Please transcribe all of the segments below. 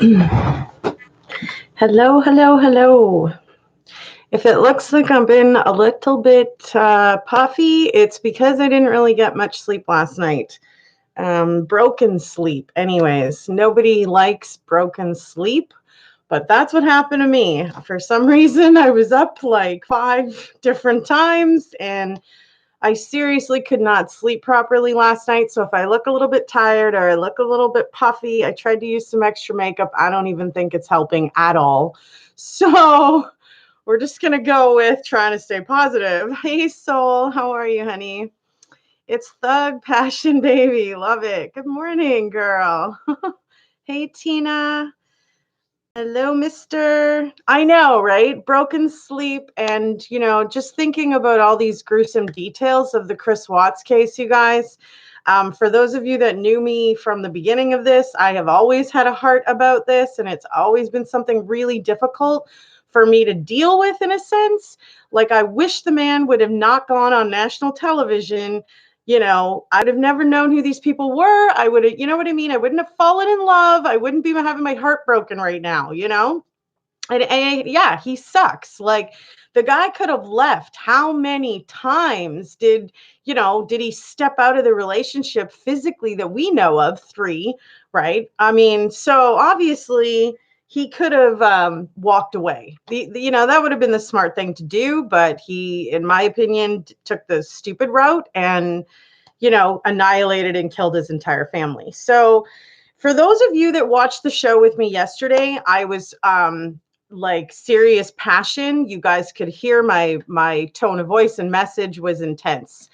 Hello, hello, hello. If it looks like I'm been a little bit puffy, it's because I didn't really get much sleep last night. Broken sleep, anyways. Nobody likes broken sleep, but that's what happened to me. For some reason, I was up like 5 different times and I seriously could not sleep properly last night. So if I look a little bit tired or I look a little bit puffy, I tried to use some extra makeup. I don't even think it's helping at all. So we're just going to go with trying to stay positive. Hey, Soul, how are you, honey? It's Thug Passion Baby. Love it. Good morning, girl. Hey, Tina. Hello, mister. I know, right? Broken sleep. And, just thinking about all these gruesome details of the Chris Watts case, you guys. For those of you that knew me from the beginning of this, I have always had a heart about this, and it's always been something really difficult for me to deal with in a sense. Like, I wish the man would have not gone on national television. I'd have never known who these people were. I would have, you know what I mean? I wouldn't have fallen in love. I wouldn't be having my heart broken right now. And yeah, he sucks. Like, the guy could have left. How many times did he step out of the relationship physically that we know of? 3, right? I mean, so obviously he could have walked away. That would have been the smart thing to do, but he, in my opinion, took the stupid route and annihilated and killed his entire family. So for those of you that watched the show with me yesterday, I was like serious passion. You guys could hear my tone of voice and message was intense.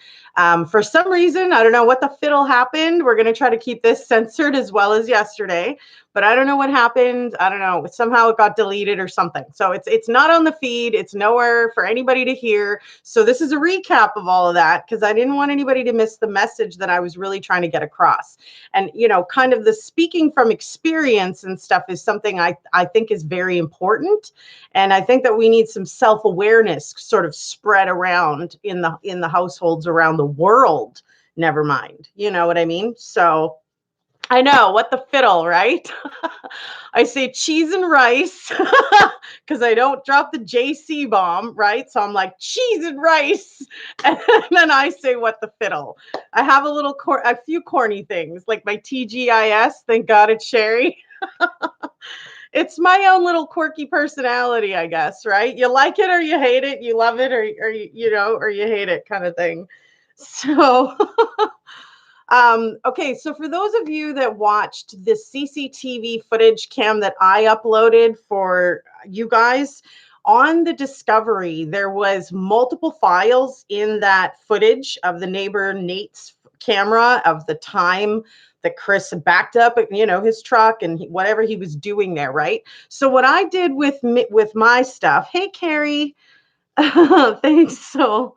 For some reason, I don't know what the fiddle happened. We're going to try to keep this censored as well as yesterday, but I don't know what happened. I don't know. Somehow it got deleted or something. So it's not on the feed. It's nowhere for anybody to hear. So this is a recap of all of that because I didn't want anybody to miss the message that I was really trying to get across. And kind of the speaking from experience and stuff is something I think is very important, and I think that we need some self-awareness sort of spread around in the households around the world. Never mind, you know what I mean? So I know, what the fiddle, right? I say cheese and rice because I don't drop the JC bomb, right? So I'm like cheese and rice, and then I say what the fiddle. I have a few corny things like my TGIS. Thank God it's Sherry. It's my own little quirky personality, I guess, right? You like it or you hate it, you love it or you hate it, kind of thing. So okay, so for those of you that watched the CCTV footage cam that I uploaded for you guys on the Discovery, there was multiple files in that footage of the neighbor Nate's camera of the time that Chris backed up, his truck and whatever he was doing there, right? So what I did with my stuff, hey Carrie, thanks. So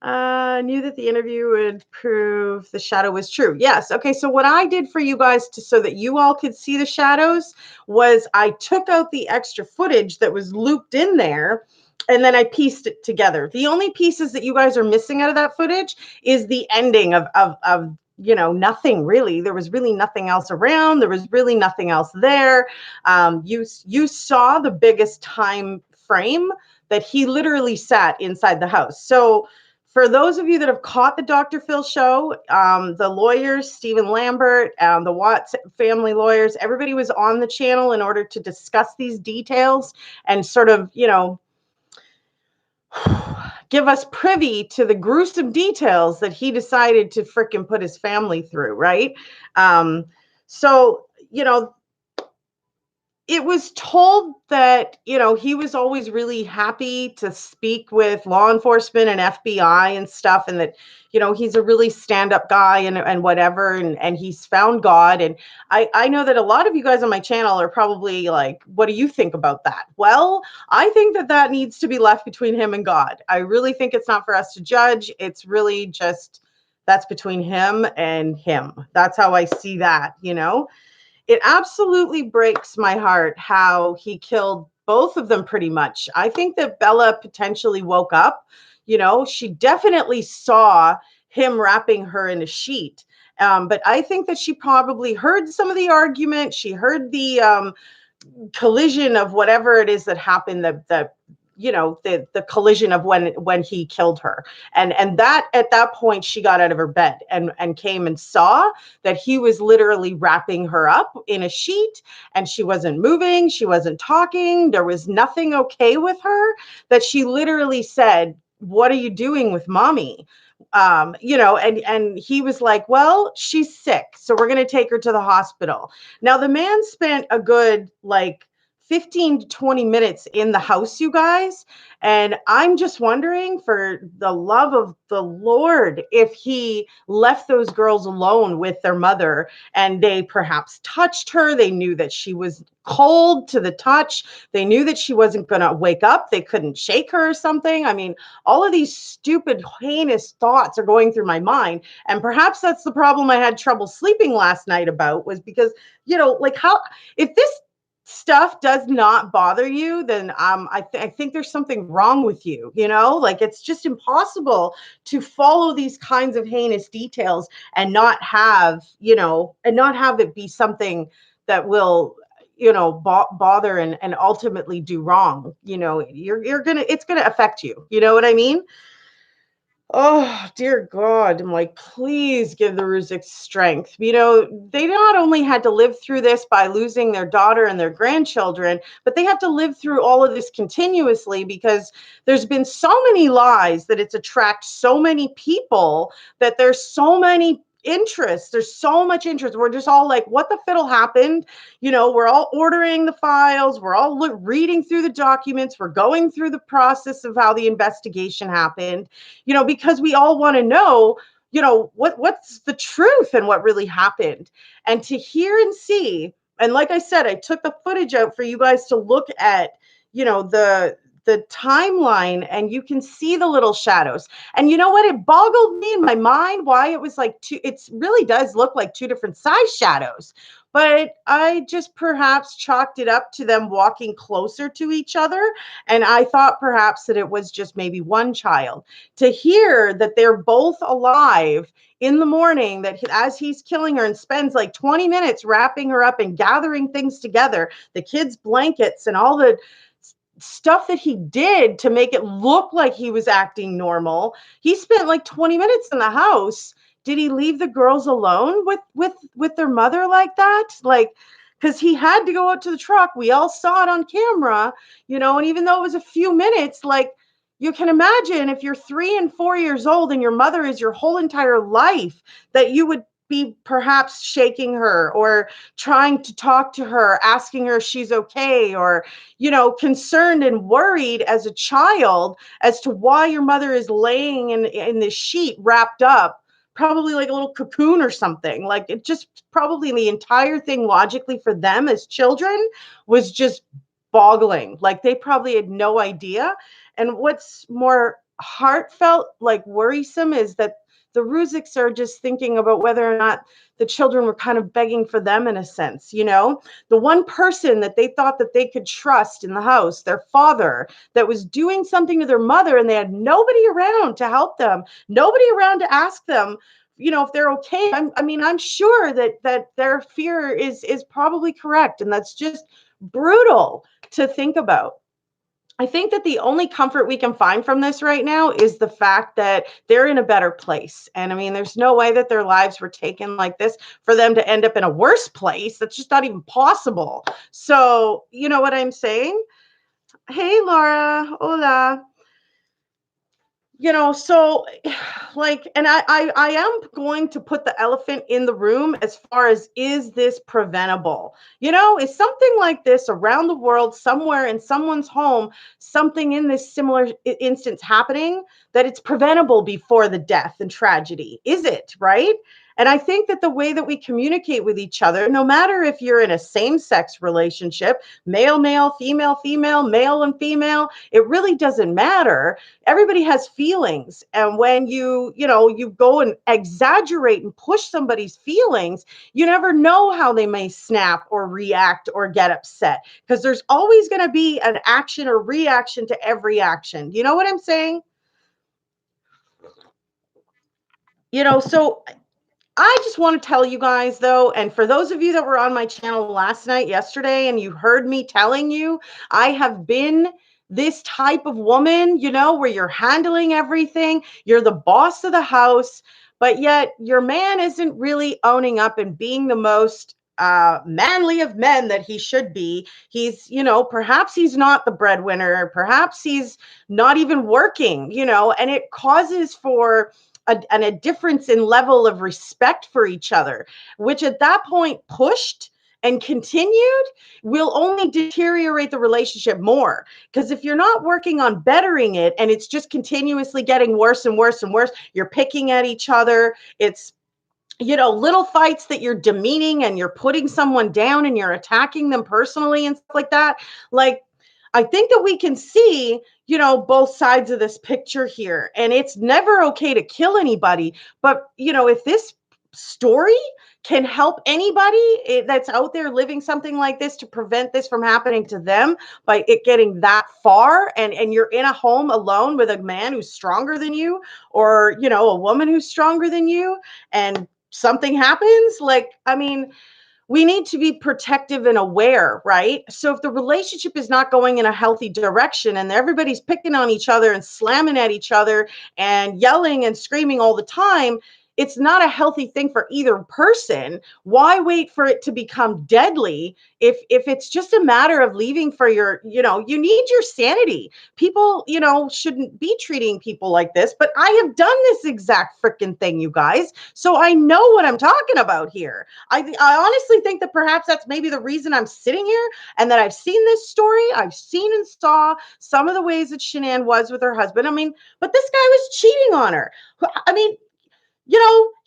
knew that the interview would prove the shadow was true. Yes. Okay. So what I did for you guys so that you all could see the shadows was I took out the extra footage that was looped in there and then I pieced it together. The only pieces that you guys are missing out of that footage is the ending of nothing really. There was really nothing else around. There was really nothing else there. You saw the biggest time frame that he literally sat inside the house. So for those of you that have caught the Dr.Phil show, the lawyers, Stephen Lambert, the Watts family lawyers, everybody was on the channel in order to discuss these details and sort of, give us privy to the gruesome details that he decided to frickin' put his family through, right? So, it was told that, he was always really happy to speak with law enforcement and FBI and stuff, and that, he's a really stand-up guy and whatever, and he's found God. And I know that a lot of you guys on my channel are probably like, what do you think about that? Well, I think that needs to be left between him and God. I really think it's not for us to judge. It's really just, that's between him and him. That's how I see that. It absolutely breaks my heart how he killed both of them pretty much. I think that Bella potentially woke up. She definitely saw him wrapping her in a sheet. But I think that she probably heard some of the argument. She heard the collision of whatever it is that happened, the collision of when he killed her. And that at that point she got out of her bed and came and saw that he was literally wrapping her up in a sheet, and she wasn't moving, she wasn't talking, there was nothing okay with her, that she literally said, "What are you doing with mommy?" And he was like, "Well, she's sick, so we're going to take her to the hospital." Now the man spent a good like 15 to 20 minutes in the house, you guys. And I'm just wondering, for the love of the Lord, if he left those girls alone with their mother and they perhaps touched her. They knew that she was cold to the touch. They knew that she wasn't going to wake up. They couldn't shake her or something. I mean, all of these stupid, heinous thoughts are going through my mind. And perhaps that's the problem I had trouble sleeping last night about, was because, like, how, if this stuff does not bother you, then I think there's something wrong with you. Like, it's just impossible to follow these kinds of heinous details and not have it be something that will bother and ultimately do wrong. It's gonna affect you. You know what I mean? Oh, dear God. I'm like, please give the Ruziks strength. They not only had to live through this by losing their daughter and their grandchildren, but they have to live through all of this continuously, because there's been so many lies that it's attracted so many people, that there's so many interests. There's so much interest. We're just all like, what the fiddle happened? We're all ordering the files. We're all reading through the documents. We're going through the process of how the investigation happened, because we all want to know, what's the truth and what really happened. And to hear and see, and like I said, I took the footage out for you guys to look at, the timeline, and you can see the little shadows. And you know what? It boggled me in my mind why it was like two, it really does look like two different size shadows. But I just perhaps chalked it up to them walking closer to each other. And I thought perhaps that it was just maybe one child. To hear that they're both alive in the morning, that as he's killing her and spends like 20 minutes wrapping her up and gathering things together, the kids' blankets and all the stuff that he did to make it look like he was acting normal. He spent like 20 minutes in the house. Did he leave the girls alone with their mother like that? Like, because he had to go out to the truck. We all saw it on camera, and even though it was a few minutes, like, you can imagine if you're 3 and 4 years old and your mother is your whole entire life, that you would be perhaps shaking her or trying to talk to her, asking her if she's okay, or, concerned and worried as a child as to why your mother is laying in this sheet wrapped up, probably like a little cocoon or something. Like, it just probably the entire thing logically for them as children was just boggling. Like, they probably had no idea. And what's more heartfelt, like worrisome, is that the Ruziks are just thinking about whether or not the children were kind of begging for them, in a sense. The one person that they thought that they could trust in the house, their father, that was doing something to their mother, and they had nobody around to help them, nobody around to ask them, if they're okay. I'm sure that their fear is probably correct, and that's just brutal to think about. I think that the only comfort we can find from this right now is the fact that they're in a better place. And there's no way that their lives were taken like this for them to end up in a worse place. That's just not even possible. So, you know what I'm saying? Hey, Laura. Hola. So like, and I am going to put the elephant in the room as far as, is this preventable? Is something like this around the world, somewhere in someone's home, something in this similar instance happening, that it's preventable before the death and tragedy? Is it, right? And I think that the way that we communicate with each other, no matter if you're in a same-sex relationship, male, male, female, female, male and female, it really doesn't matter. Everybody has feelings. And when you go and exaggerate and push somebody's feelings, you never know how they may snap or react or get upset, because there's always going to be an action or reaction to every action. You know what I'm saying? So I just want to tell you guys though, and for those of you that were on my channel last night, yesterday, and you heard me telling you, I have been this type of woman, where you're handling everything, you're the boss of the house, but yet your man isn't really owning up and being the most manly of men that he should be. He's, perhaps he's not the breadwinner, perhaps he's not even working, and it causes for a difference in level of respect for each other, which at that point pushed and continued will only deteriorate the relationship more. Because if you're not working on bettering it and it's just continuously getting worse and worse and worse, you're picking at each other. It's little fights that you're demeaning and you're putting someone down and you're attacking them personally and stuff like that. Like, I think that we can see, both sides of this picture here. And it's never okay to kill anybody. But, if this story can help anybody that's out there living something like this to prevent this from happening to them by it getting that far, and you're in a home alone with a man who's stronger than you, or, a woman who's stronger than you, and something happens, like, I mean, we need to be protective and aware, right? So if the relationship is not going in a healthy direction and everybody's picking on each other and slamming at each other and yelling and screaming all the time, it's not a healthy thing for either person. Why wait for it to become deadly if it's just a matter of leaving for your, you need your sanity. People, shouldn't be treating people like this, but I have done this exact freaking thing, you guys. So I know what I'm talking about here. I honestly think that perhaps that's maybe the reason I'm sitting here and that I've seen this story. I've seen and saw some of the ways that Shanann was with her husband. I mean, but this guy was cheating on her. I mean,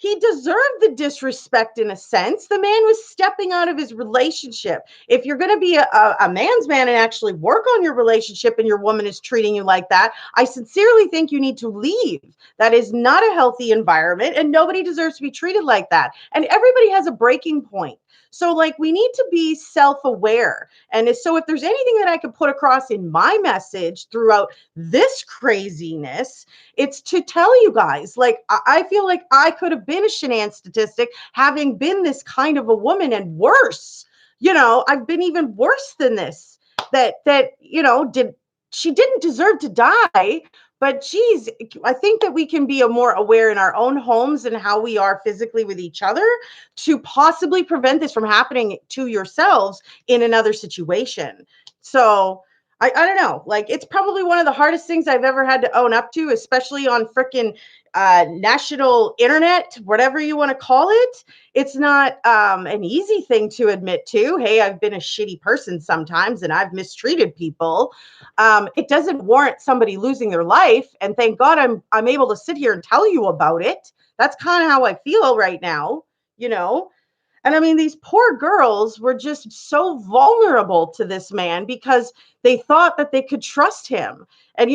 he deserved the disrespect in a sense. The man was stepping out of his relationship. If you're going to be a man's man and actually work on your relationship and your woman is treating you like that, I sincerely think you need to leave. That is not a healthy environment, and nobody deserves to be treated like that. And everybody has a breaking point. So, like, we need to be self-aware. And so if there's anything that I could put across in my message throughout this craziness, it's to tell you guys, like, I feel like I could have been a Shanann statistic having been this kind of a woman, and worse. I've been even worse than this. She didn't deserve to die, but geez, I think that we can be more aware in our own homes and how we are physically with each other to possibly prevent this from happening to yourselves in another situation. So I don't know. Like, it's probably one of the hardest things I've ever had to own up to, especially on freaking national internet, whatever you want to call it. It's not an easy thing to admit to. Hey, I've been a shitty person sometimes and I've mistreated people. It doesn't warrant somebody losing their life. And thank God I'm able to sit here and tell you about it. That's kind of how I feel right now, you know. And I mean, these poor girls were just so vulnerable to this man because they thought that they could trust him. And,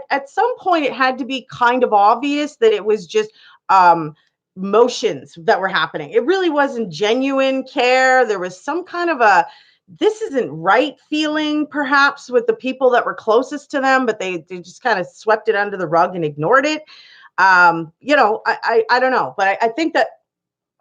at some point, it had to be kind of obvious that it was just motions that were happening. It really wasn't genuine care. There was some kind of this isn't right feeling, perhaps, with the people that were closest to them, but they just kind of swept it under the rug and ignored it. I don't know. But I think that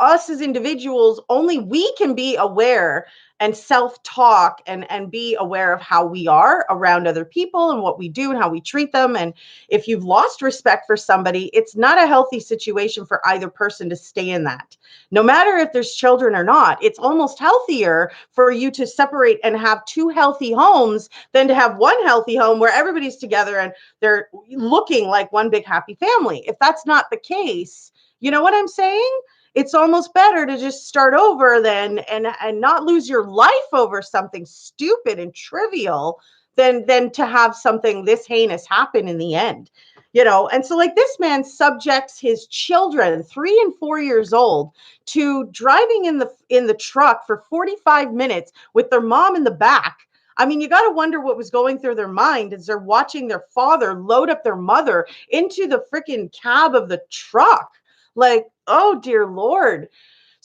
us as individuals, only we can be aware and self-talk and be aware of how we are around other people and what we do and how we treat them. And if you've lost respect for somebody, it's not a healthy situation for either person to stay in that. No matter if there's children or not, it's almost healthier for you to separate and have two healthy homes than to have one healthy home where everybody's together and they're looking like one big happy family. If that's not the case, you know what I'm saying? It's almost better to just start over than and not lose your life over something stupid and trivial than to have something this heinous happen in the end. And so, like, this man subjects his children, 3 and 4 years old, to driving in the truck for 45 minutes with their mom in the back. I mean, you got to wonder what was going through their mind as they're watching their father load up their mother into the freaking cab of the truck. Like, oh dear Lord.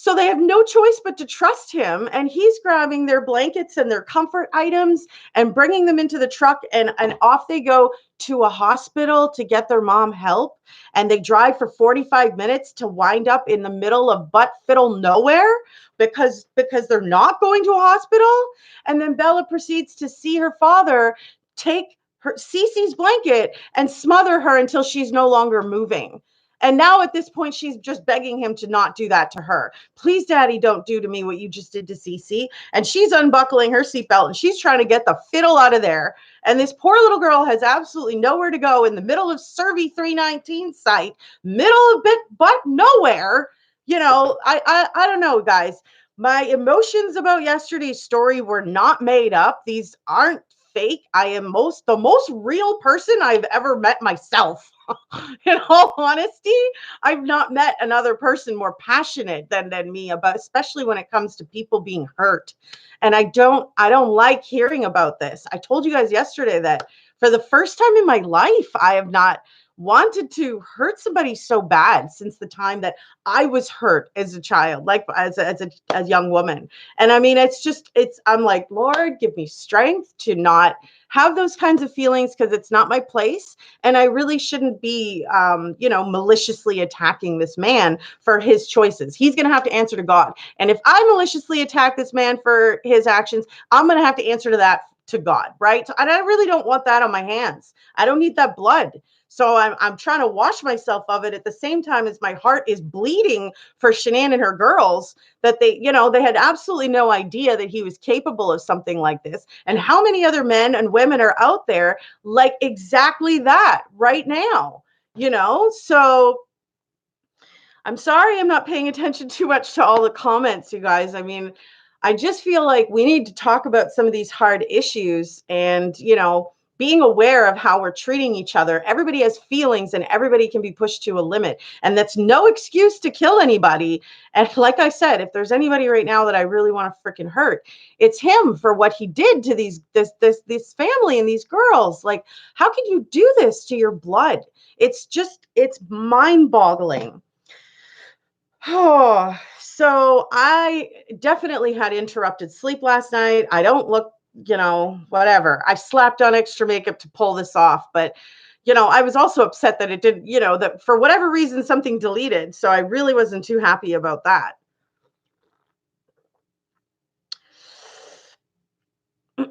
So they have no choice but to trust him. And he's grabbing their blankets and their comfort items and bringing them into the truck. And off they go to a hospital to get their mom help. And they drive for 45 minutes to wind up in the middle of butt fiddle nowhere because they're not going to a hospital. And then Bella proceeds to see her father take her Cece's blanket and smother her until she's no longer moving. And now at this point, she's just begging him to not do that to her. Please, Daddy, don't do to me what you just did to Cece. And she's unbuckling her seatbelt and she's trying to get the fiddle out of there. And this poor little girl has absolutely nowhere to go in the middle of Survey 319 site, middle of but nowhere. I don't know, guys. My emotions about yesterday's story were not made up. These aren't fake. I am the most real person I've ever met myself. In all honesty, I've not met another person more passionate than me about, especially when it comes to people being hurt. And I don't like hearing about this. I told you guys yesterday that for the first time in my life, I have not wanted to hurt somebody so bad since the time that I was hurt as a child, like as a young woman. And I mean, I'm like, Lord, give me strength to not have those kinds of feelings because it's not my place. And I really shouldn't be, maliciously attacking this man for his choices. He's going to have to answer to God. And if I maliciously attack this man for his actions, I'm going to have to answer to that to God, right? So, and I really don't want that on my hands. I don't need that blood. So I'm trying to wash myself of it at the same time as my heart is bleeding for Shanann and her girls that they had absolutely no idea that he was capable of something like this. And how many other men and women are out there like exactly that right now, So I'm sorry I'm not paying attention too much to all the comments, you guys. I mean, I just feel like we need to talk about some of these hard issues and, being aware of how we're treating each other. Everybody has feelings and everybody can be pushed to a limit. And that's no excuse to kill anybody. And like I said, if there's anybody right now that I really want to freaking hurt, it's him for what he did to this family and these girls. Like, how can you do this to your blood? It's mind-boggling. Oh, so I definitely had interrupted sleep last night. I don't look, whatever. I slapped on extra makeup to pull this off, but I was also upset that it did, that for whatever reason something deleted. So I really wasn't too happy about that.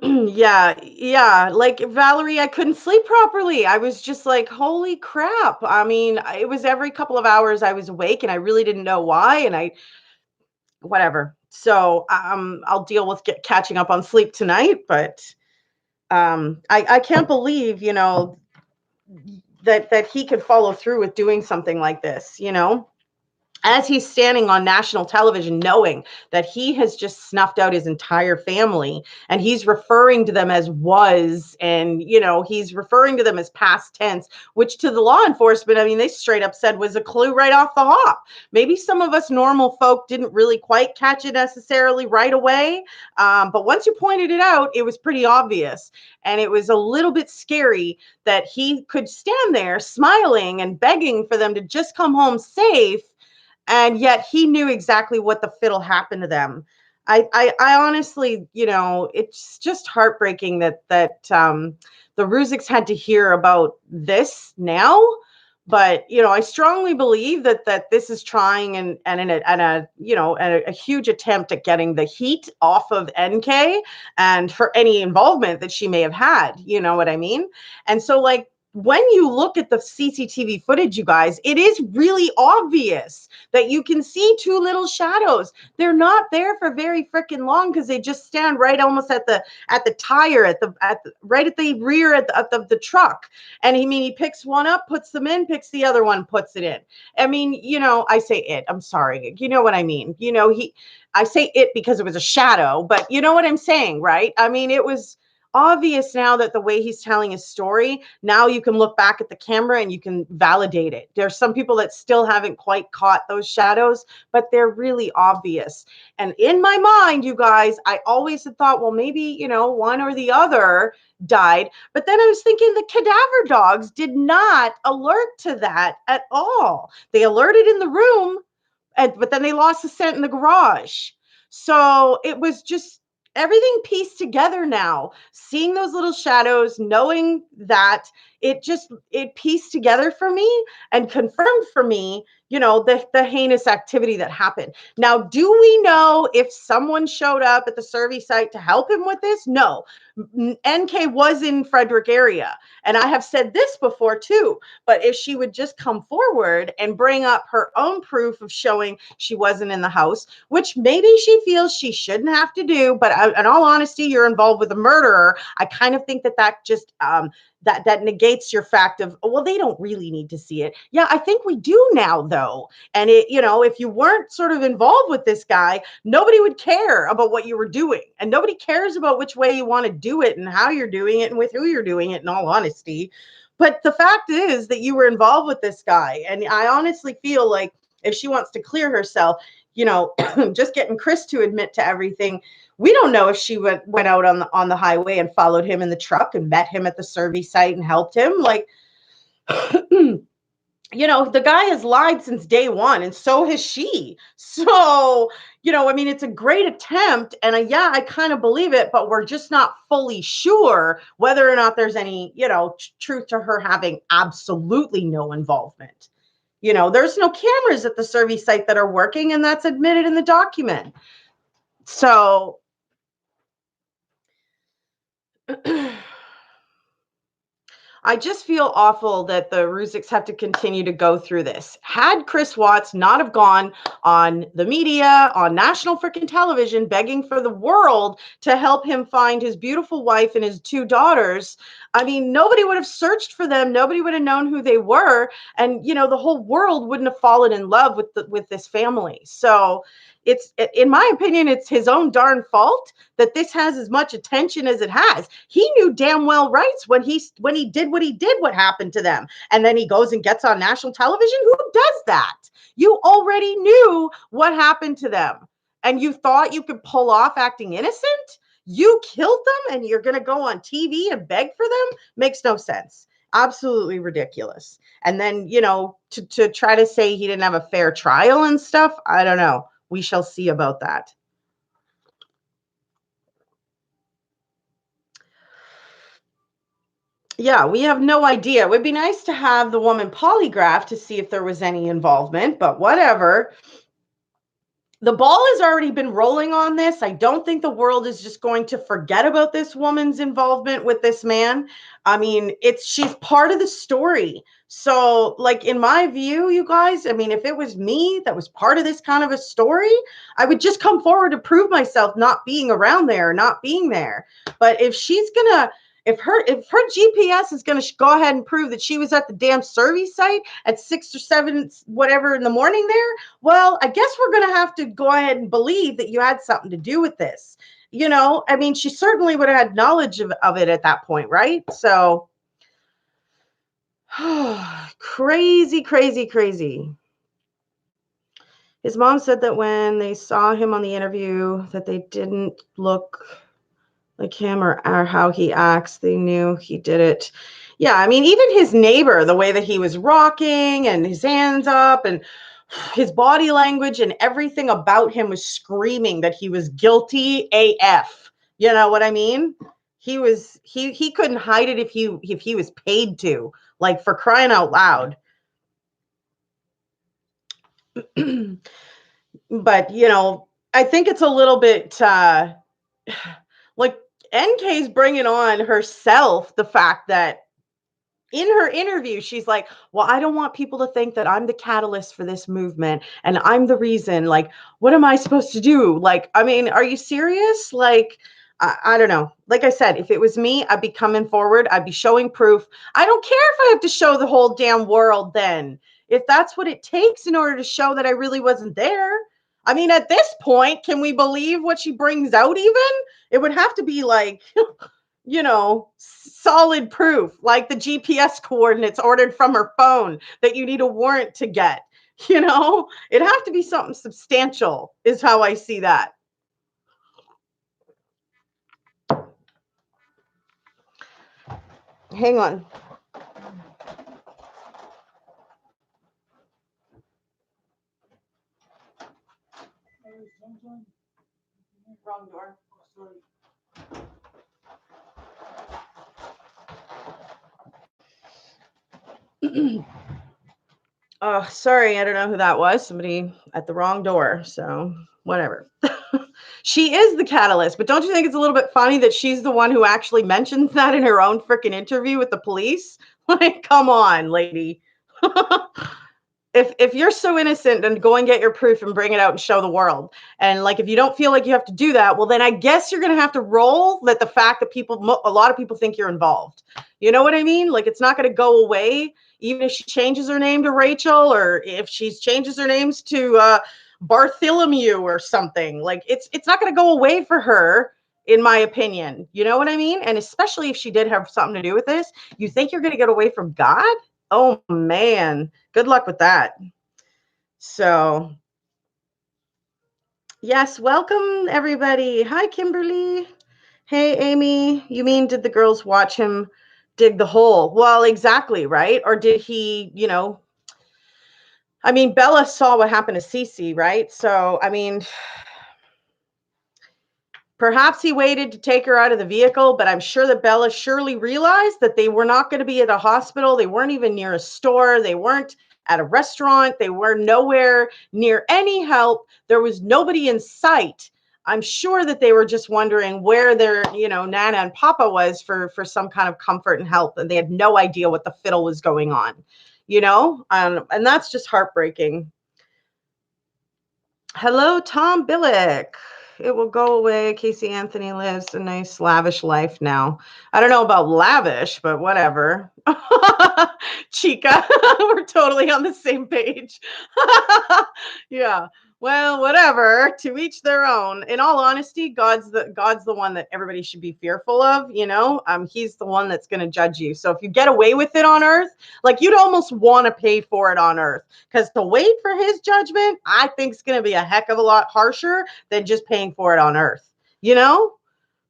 Yeah. Like Valerie, I couldn't sleep properly. I was just like, holy crap. I mean, it was every couple of hours I was awake and I really didn't know why. And whatever. So I'll deal with catching up on sleep tonight. But I can't believe, that he could follow through with doing something like this, as he's standing on national television, knowing that he has just snuffed out his entire family and he's referring to them as was, and, he's referring to them as past tense, which to the law enforcement, I mean, they straight up said was a clue right off the hop. Maybe some of us normal folk didn't really quite catch it necessarily right away. But once you pointed it out, it was pretty obvious. And it was a little bit scary that he could stand there smiling and begging for them to just come home safe. And yet he knew exactly what the fiddle happened to them. I honestly, it's just heartbreaking that the Ruziks had to hear about this now. But I strongly believe that this is trying and a huge attempt at getting the heat off of NK and for any involvement that she may have had. You know what I mean? And so, like, when you look at the CCTV footage, you guys, it is really obvious that you can see two little shadows. They're not there for very freaking long because they just stand right almost at the tire, right at the rear of the truck. And he picks one up, puts them in, picks the other one, puts it in. I mean, I say it. I'm sorry. You know what I mean? I say it because it was a shadow, but you know what I'm saying, right? I mean, it was obvious now that the way he's telling his story, now you can look back at the camera and you can validate it. There's some people that still haven't quite caught those shadows, but they're really obvious. And in my mind, you guys, I always had thought, well, maybe, one or the other died. But then I was thinking the cadaver dogs did not alert to that at all. They alerted in the room, but then they lost the scent in the garage. So it was just everything pieced together now. Seeing those little shadows, knowing that it pieced together for me and confirmed for me, the heinous activity that happened. Now, do we know if someone showed up at the survey site to help him with this? No. NK was in Frederick area. And I have said this before too, but if she would just come forward and bring up her own proof of showing she wasn't in the house, which maybe she feels she shouldn't have to do, but in all honesty, you're involved with a murderer. I kind of think that just that negates your fact of, well, they don't really need to see it. Yeah, I think we do now though. And if you weren't sort of involved with this guy, nobody would care about what you were doing, and nobody cares about which way you want to do it and how you're doing it and with who you're doing it, in all honesty. But the fact is that you were involved with this guy. And I honestly feel like if she wants to clear herself, just getting Chris to admit to everything. We don't know if she went out on the highway and followed him in the truck and met him at the survey site and helped him. Like, the guy has lied since day one, and so has she. So, it's a great attempt, and I kind of believe it, but we're just not fully sure whether or not there's any, truth to her having absolutely no involvement. There's no cameras at the survey site that are working, and that's admitted in the document. So, I just feel awful that the Ruziks have to continue to go through this. Had Chris Watts not have gone on the media, on national freaking television, begging for the world to help him find his beautiful wife and his two daughters, nobody would have searched for them. Nobody would have known who they were. And, the whole world wouldn't have fallen in love with this family. So it's, in my opinion, it's his own darn fault that this has as much attention as it has. He knew damn well rights when he did what happened to them. And then he goes and gets on national television. Who does that? You already knew what happened to them. And you thought you could pull off acting innocent? You killed them and you're going to go on TV and beg for them? Makes no sense. Absolutely ridiculous. And then, to try to say he didn't have a fair trial and stuff, I don't know. We shall see about that. Yeah, we have no idea. It would be nice to have the woman polygraph to see if there was any involvement, but whatever. The ball has already been rolling on this. I don't think the world is just going to forget about this woman's involvement with this man. She's part of the story. So, like, in my view, you guys, if it was me that was part of this kind of a story, I would just come forward to prove myself not being around there, not being there. But if her GPS is going to go ahead and prove that she was at the damn survey site at 6 or 7, whatever in the morning there, well, I guess we're going to have to go ahead and believe that you had something to do with this. She certainly would have had knowledge of it at that point, right? So, crazy, crazy, crazy. His mom said that when they saw him on the interview that they didn't look like him or how he acts. They knew he did it. Yeah, even his neighbor, the way that he was rocking and his hands up and his body language and everything about him was screaming that he was guilty AF. You know what I mean? He couldn't hide it if he was paid to, like, for crying out loud. But, I think it's a little bit like NK's bringing on herself the fact that in her interview, she's like, well, I don't want people to think that I'm the catalyst for this movement and I'm the reason. Like, what am I supposed to do? Like, are you serious? Like, I don't know. Like I said, if it was me, I'd be coming forward. I'd be showing proof. I don't care if I have to show the whole damn world then. If that's what it takes in order to show that I really wasn't there. At this point, can we believe what she brings out even? It would have to be like, solid proof, like the GPS coordinates ordered from her phone that you need a warrant to get. It'd have to be something substantial, is how I see that. Hang on. Wrong door. Oh, sorry. I don't know who that was. Somebody at the wrong door. So, whatever. She is the catalyst, but don't you think it's a little bit funny that she's the one who actually mentions that in her own freaking interview with the police? Like, come on, lady. If you're so innocent, then go and get your proof and bring it out and show the world. And like, if you don't feel like you have to do that, well, then I guess you're going to have to roll that the fact that a lot of people think you're involved. You know what I mean? Like, it's not going to go away, even if she changes her name to Rachel, or if she changes her names to Bartholomew or something. Like, it's not going to go away for her, in my opinion. You know what I mean? And especially if she did have something to do with this, you think you're going to get away from God? Oh man, good luck with that. So, yes, welcome everybody. Hi, Kimberly. Hey, Amy. You mean, did the girls watch him dig the hole? Well, exactly, right? Or did he, I mean, Bella saw what happened to Cece, right? So, I mean, perhaps he waited to take her out of the vehicle, but I'm sure that Bella surely realized that they were not going to be at a hospital. They weren't even near a store. They weren't at a restaurant. They were nowhere near any help. There was nobody in sight. I'm sure that they were just wondering where their, Nana and Papa was for some kind of comfort and help. And they had no idea what the fiddle was going on, and that's just heartbreaking. Hello, Tom Billick. It will go away. Casey Anthony lives a nice, lavish life now. I don't know about lavish, but whatever. Chica, we're totally on the same page. Yeah. Well, whatever. To each their own. In all honesty, God's the one that everybody should be fearful of. He's the one that's going to judge you. So if you get away with it on earth, like, you'd almost want to pay for it on earth, because to wait for his judgment, I think is going to be a heck of a lot harsher than just paying for it on earth.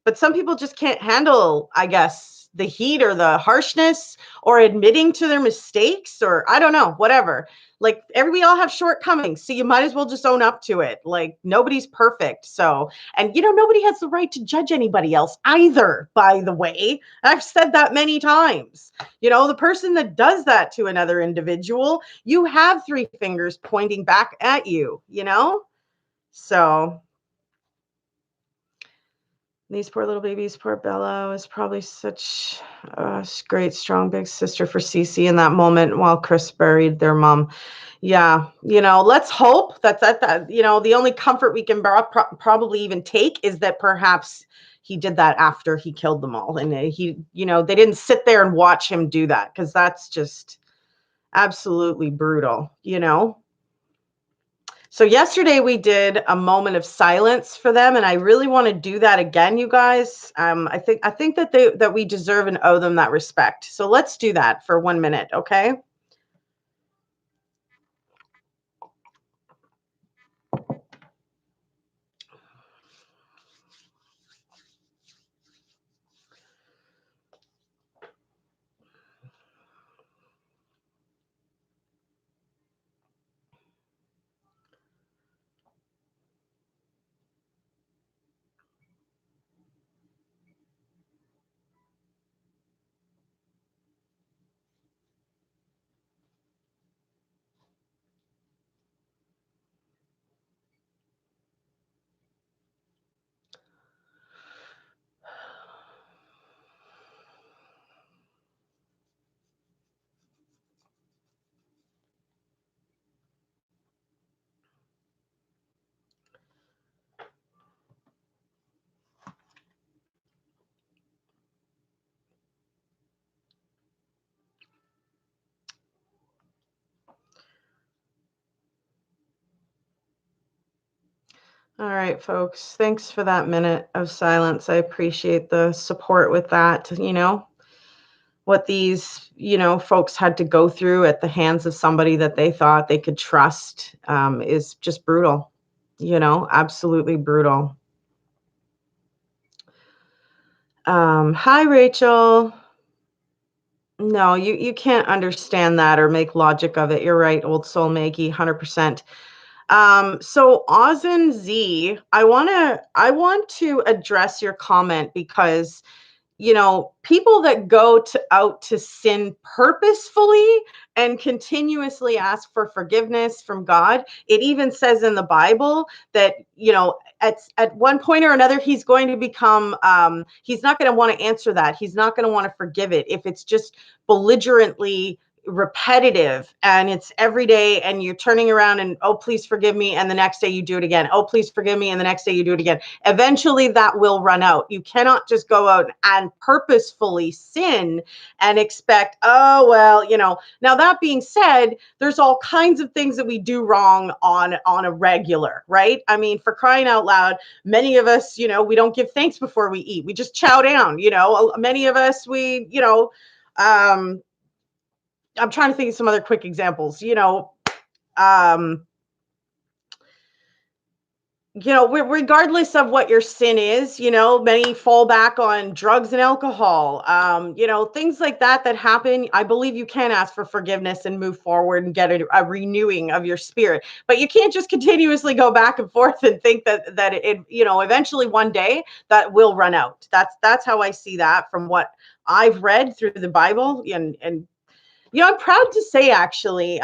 But some people just can't handle, I guess, the heat or the harshness or admitting to their mistakes, or I don't know, whatever. Like, we all have shortcomings, so you might as well just own up to it. Like, nobody's perfect. So, and nobody has the right to judge anybody else either, by the way. I've said that many times. The person that does that to another individual, you have three fingers pointing back at you, So these poor little babies, poor Bella was probably such a great, strong, big sister for Cece in that moment while Chris buried their mom. Yeah, let's hope that the only comfort we can probably even take is that perhaps he did that after he killed them all. And they didn't sit there and watch him do that, because that's just absolutely brutal, So yesterday we did a moment of silence for them, and I really want to do that again, you guys. I think that we deserve and owe them that respect. So let's do that for 1 minute, okay? All right, folks. Thanks for that minute of silence. I appreciate the support with that. What these, folks had to go through at the hands of somebody that they thought they could trust is just brutal, absolutely brutal. Hi, Rachel. No, you can't understand that or make logic of it. You're right, old soul Maggie, 100%. So Ozen Z, I want to address your comment because people that go out to sin purposefully and continuously ask for forgiveness from God. It even says in the Bible that, at one point or another, he's going to become, he's not going to want to answer that. He's not going to want to forgive it if it's just belligerently repetitive and it's every day and you're turning around and, oh, please forgive me. And the next day you do it again. Oh, please forgive me. And the next day you do it again. Eventually that will run out. You cannot just go out and purposefully sin and expect, oh, well, now that being said, there's all kinds of things that we do wrong on a regular, right? I mean, for crying out loud, many of us, we don't give thanks before we eat. We just chow down, many of us, um, I'm trying to think of some other quick examples, um, regardless of what your sin is, many fall back on drugs and alcohol, things like that happen. I believe you can ask for forgiveness and move forward and get a renewing of your spirit. But you can't just continuously go back and forth and think that it, eventually one day that will run out. That's how I see that from what I've read through the Bible. And I'm proud to say, actually,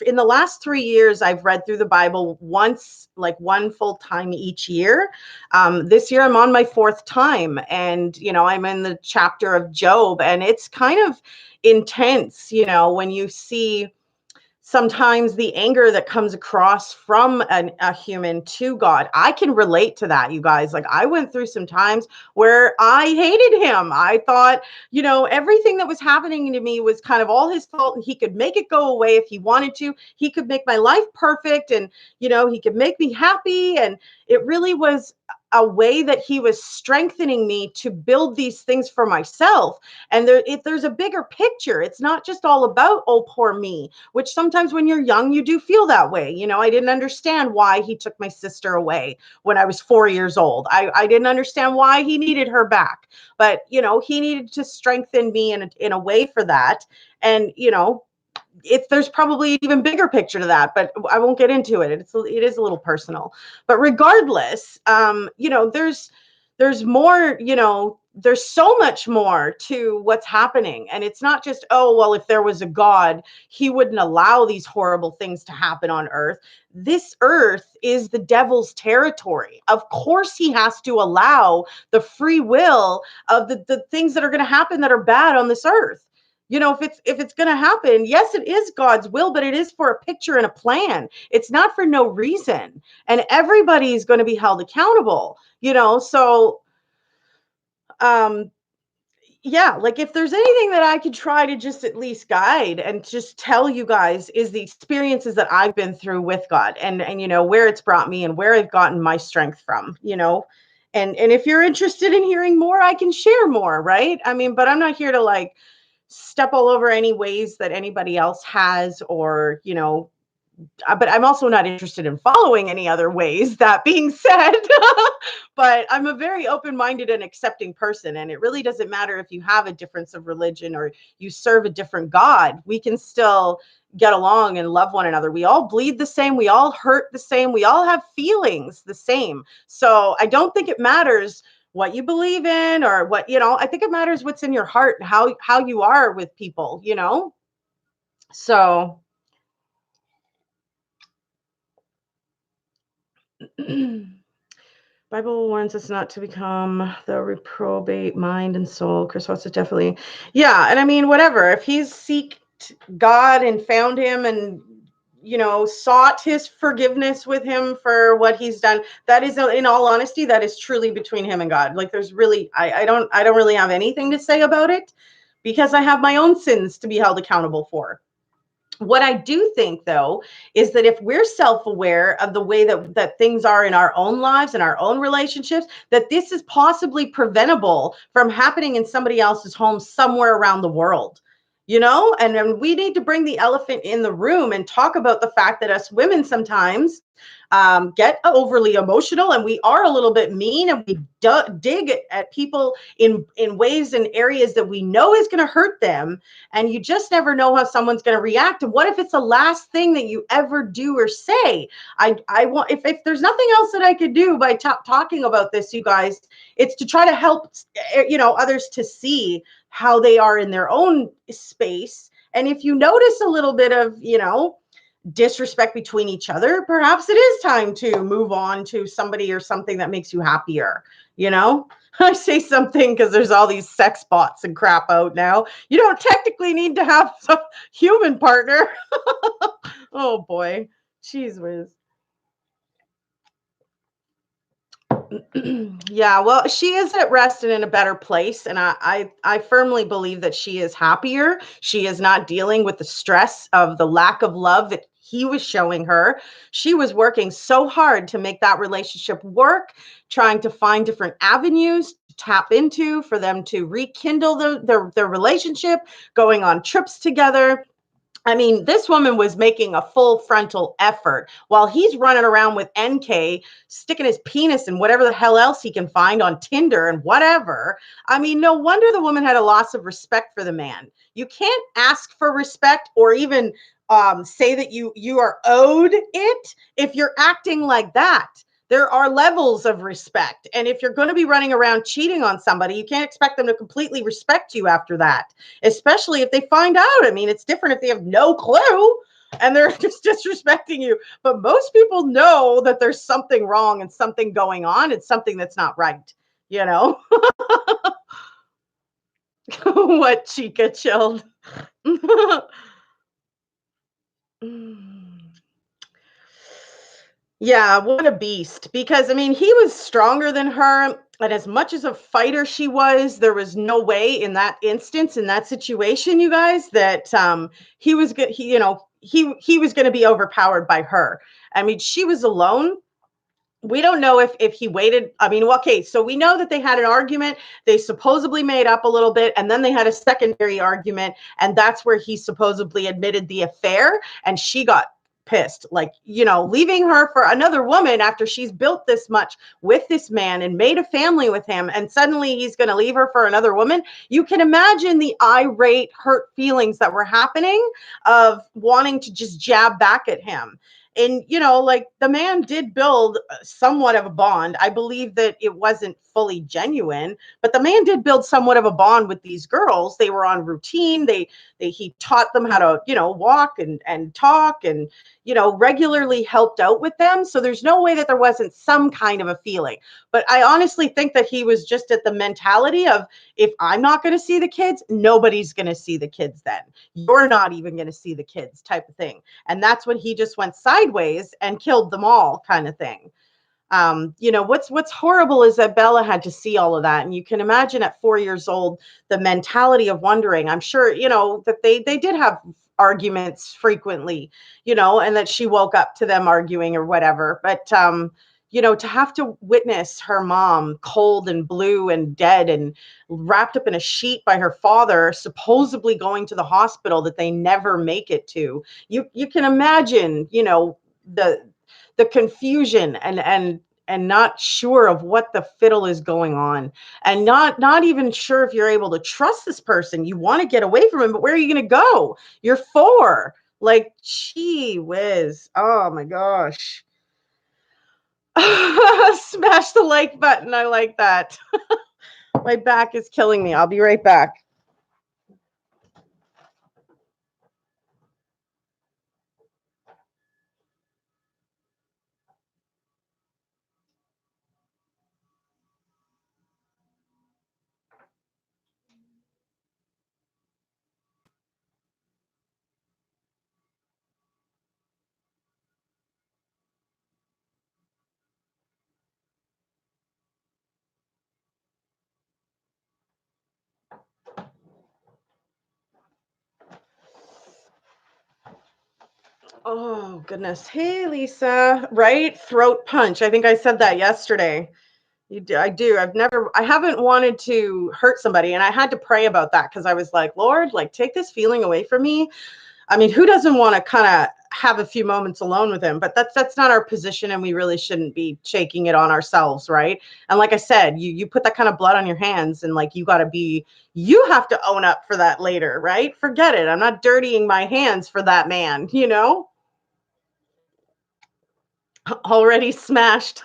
in the last 3 years, I've read through the Bible once, like one full time each year. This year, I'm on my fourth time, and I'm in the chapter of Job, and it's kind of intense, when you see sometimes the anger that comes across from a human to God. I can relate to that, you guys. Like, I went through some times where I hated him. I thought, everything that was happening to me was kind of all his fault, and he could make it go away if he wanted to. He could make my life perfect, and, he could make me happy. And it really was a way that he was strengthening me to build these things for myself. And there's a bigger picture. It's not just all about, oh, poor me, which sometimes when you're young, you do feel that way. I didn't understand why he took my sister away when I was 4 years old. I didn't understand why he needed her back, but, he needed to strengthen me in a way for that. And, there's probably an even bigger picture to that, but I won't get into it. It is a little personal, but regardless, there's more, there's so much more to what's happening. And it's not just, oh, well, if there was a God, he wouldn't allow these horrible things to happen on earth. This earth is the devil's territory. Of course, he has to allow the free will of the things that are going to happen that are bad on this earth. If it's going to happen, yes, it is God's will, but it is for a picture and a plan. It's not for no reason. And everybody's going to be held accountable, so um yeah, like, if there's anything that I could try to just at least guide and just tell you guys is the experiences that I've been through with God, and where it's brought me and where I've gotten my strength from, and if you're interested in hearing more, I can share more, right? I mean, but I'm not here to, like, step all over any ways that anybody else has, or but I'm also not interested in following any other ways, that being said. But I'm a very open-minded and accepting person, and it really doesn't matter if you have a difference of religion or you serve a different God. We can still get along and love one another. We all bleed the same, we all hurt the same, we all have feelings the same. So I don't think it matters what you believe in, or what, I think it matters what's in your heart and how you are with people, so Bible warns us not to become the reprobate mind and soul. Chris Watts is definitely, yeah. And I mean, whatever. If he's seeked God and found him and, sought his forgiveness with him for what he's done, that is, in all honesty, that is truly between him and God. Like, there's really, I don't really have anything to say about it, because I have my own sins to be held accountable for. What I do think, though, is that if we're self-aware of the way that things are in our own lives and our own relationships, that this is possibly preventable from happening in somebody else's home somewhere around the world. And we need to bring the elephant in the room and talk about the fact that us women sometimes get overly emotional, and we are a little bit mean, and we dig at people in ways and areas that we know is going to hurt them, and you just never know how someone's going to react. And what if it's the last thing that you ever do or say? I want, if there's nothing else that I could do by talking about this, you guys, it's to try to help others to see how they are in their own space. And if you notice a little bit of disrespect between each other, perhaps it is time to move on to somebody or something that makes you happier. I say something because there's all these sex bots and crap out now. You don't technically need to have some human partner. Oh boy, jeez whiz. Yeah, well, she is at rest and in a better place, and I firmly believe that she is happier. She is not dealing with the stress of the lack of love that he was showing her. She was working so hard to make that relationship work, trying to find different avenues to tap into for them to rekindle their relationship, going on trips together. I mean, this woman was making a full frontal effort while he's running around with NK, sticking his penis in whatever the hell else he can find on Tinder and whatever. I mean, no wonder the woman had a loss of respect for the man. You can't ask for respect or even say that you are owed it if you're acting like that. There are levels of respect. And if you're going to be running around cheating on somebody, you can't expect them to completely respect you after that, especially if they find out. I mean, it's different if they have no clue and they're just disrespecting you. But most people know that there's something wrong and something going on. It's something that's not right, you know? What, Chica chilled? Yeah, what a beast. Because I mean, he was stronger than her. And as much as a fighter she was, there was no way in that instance, in that situation, you guys, that he was good. He was going to be overpowered by her. I mean, she was alone. We don't know if he waited. I mean, okay, so we know that they had an argument. They supposedly made up a little bit, and then they had a secondary argument, and that's where he supposedly admitted the affair, and she got pissed, like, leaving her for another woman after she's built this much with this man and made a family with him, and suddenly he's going to leave her for another woman. You can imagine the irate, hurt feelings that were happening of wanting to just jab back at him. And, like, the man did build somewhat of a bond. I believe that it wasn't fully genuine, but the man did build somewhat of a bond with these girls. They were on routine. He taught them how to, walk and talk and, regularly helped out with them. So there's no way that there wasn't some kind of a feeling. But I honestly think that he was just at the mentality of, if I'm not going to see the kids, nobody's going to see the kids then. You're not even going to see the kids, type of thing. And that's when he just went sideways and killed them all, kind of thing. What's horrible is that Bella had to see all of that. And you can imagine at 4 years old, the mentality of wondering. I'm sure, that they did have arguments frequently, and that she woke up to them arguing or whatever. But, to have to witness her mom cold and blue and dead and wrapped up in a sheet by her father, supposedly going to the hospital that they never make it to. You can imagine, the confusion and not sure of what the fiddle is going on, and not even sure if you're able to trust this person. You want to get away from him, but where are you going to go? You're 4. Like, gee whiz. Oh my gosh. Smash the like button. I like that. My back is killing me. I'll be right back. Oh, goodness. Hey, Lisa. Right? Throat punch. I think I said that yesterday. You do. I do. I haven't wanted to hurt somebody. And I had to pray about that because I was like, Lord, like, take this feeling away from me. I mean, who doesn't want to kind of have a few moments alone with him, but that's not our position, and we really shouldn't be shaking it on ourselves, right? And like I said, you put that kind of blood on your hands, and like you have to own up for that later, right? Forget it. I'm not dirtying my hands for that man, already smashed.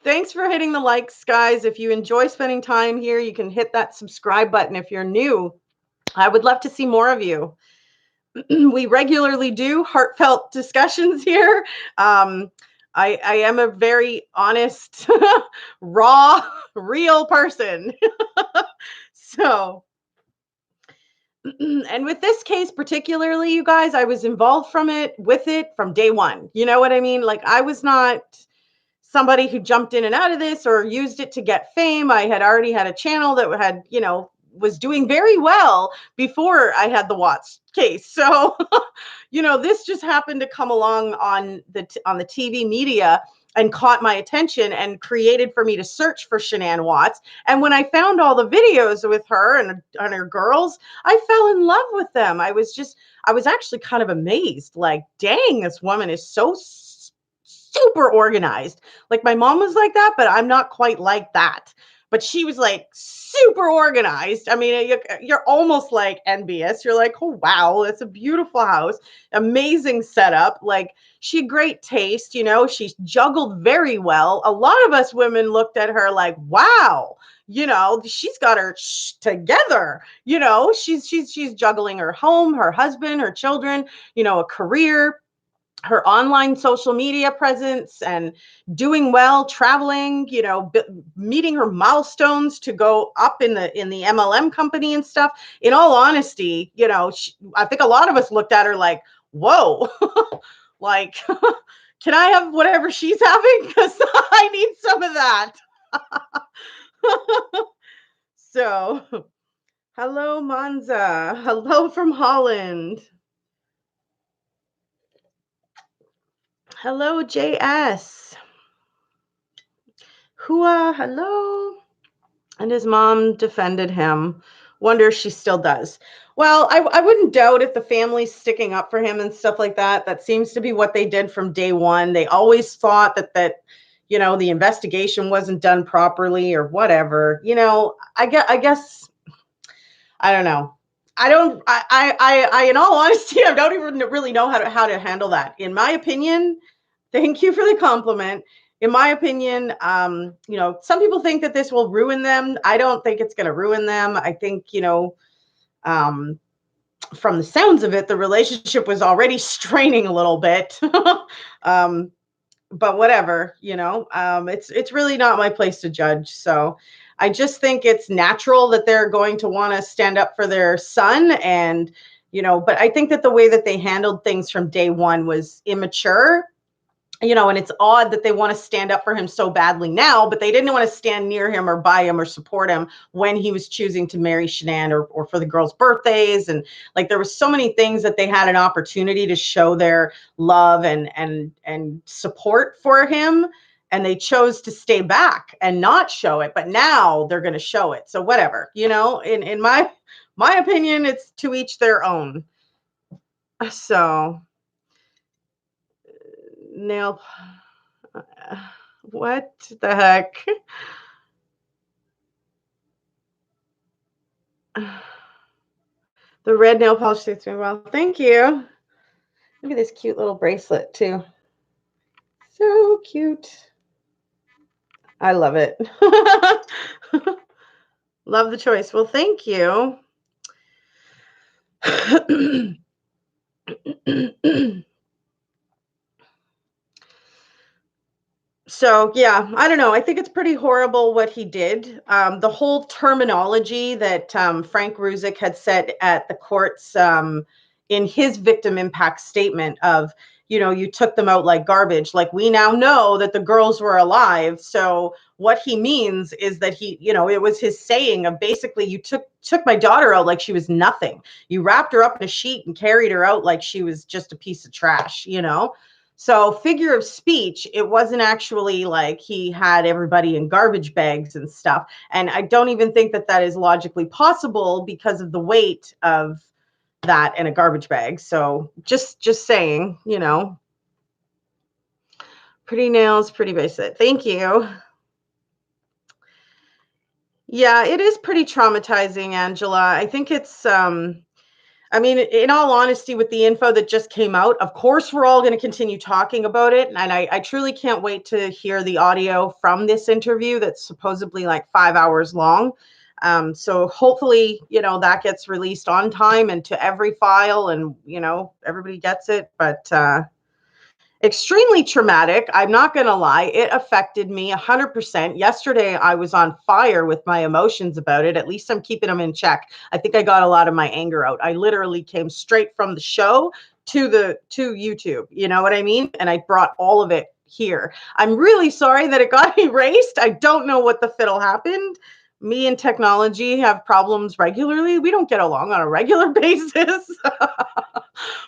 Thanks for hitting the likes, guys. If you enjoy spending time here, you can hit that subscribe button. If you're new, I would love to see more of you. We regularly do heartfelt discussions here. I am a very honest, raw, real person. So, and with this case particularly, you guys, I was involved with it from day one. You know what I mean? Like, I was not somebody who jumped in and out of this or used it to get fame. I had already had a channel that had, was doing very well before I had the Watts case. So, this just happened to come along on the TV media and caught my attention and created for me to search for Shanann Watts. And when I found all the videos with her and her girls, I fell in love with them. I was actually kind of amazed. Like, dang, this woman is so super organized. Like, my mom was like that, but I'm not quite like that. But she was like super organized. I mean, you're almost like envious. You're like, oh, wow, it's a beautiful house. Amazing setup. Like, she had great taste. She juggled very well. A lot of us women looked at her like, wow, she's got her together. She's juggling her home, her husband, her children, a career, her online social media presence, and doing well, traveling, meeting her milestones to go up in the MLM company and stuff. In all honesty, I think a lot of us looked at her like, whoa, like, can I have whatever she's having? Because I need some of that. So, hello, Manza. Hello from Holland. Hello, JS. Hua, hello. And his mom defended him. Wonder if she still does. Well, I wouldn't doubt if the family's sticking up for him and stuff like that. That seems to be what they did from day one. They always thought that the investigation wasn't done properly or whatever. I guess I don't know. In all honesty, I don't even really know how to handle that. In my opinion, thank you for the compliment. In my opinion, some people think that this will ruin them. I don't think it's going to ruin them. I think, from the sounds of it, the relationship was already straining a little bit. But whatever, it's really not my place to judge. So I just think it's natural that they're going to want to stand up for their son. And, but I think that the way that they handled things from day one was immature. And it's odd that they want to stand up for him so badly now, but they didn't want to stand near him or by him or support him when he was choosing to marry Shanann or for the girls' birthdays. And like, there was so many things that they had an opportunity to show their love and support for him. And they chose to stay back and not show it, but now they're going to show it. So whatever, in my opinion, it's to each their own. So nail, what the heck? The red nail polish suits me well. Thank you. Look at this cute little bracelet too. So cute. I love it. Love the choice. Well, thank you. So, yeah, I don't know. I think it's pretty horrible what he did. The whole terminology that Frank Ruzick had said at the courts in his victim impact statement of, you took them out like garbage. Like, we now know that the girls were alive. So what he means is that it was his saying of basically, you took my daughter out like she was nothing. You wrapped her up in a sheet and carried her out like she was just a piece of trash, So figure of speech, it wasn't actually like he had everybody in garbage bags and stuff. And I don't even think that is logically possible because of the weight of, that in a garbage bag. So just saying, pretty nails, pretty basic. Thank you. Yeah, it is pretty traumatizing, Angela. I think it's I mean, in all honesty, with the info that just came out, of course, we're all going to continue talking about it. And I truly can't wait to hear the audio from this interview that's supposedly like 5 hours long. So hopefully, that gets released on time and to every file and, everybody gets it. But extremely traumatic. I'm not going to lie. It affected me 100%. Yesterday, I was on fire with my emotions about it. At least I'm keeping them in check. I think I got a lot of my anger out. I literally came straight from the show to YouTube. You know what I mean? And I brought all of it here. I'm really sorry that it got erased. I don't know what the fiddle happened. Me and technology have problems regularly. We don't get along on a regular basis.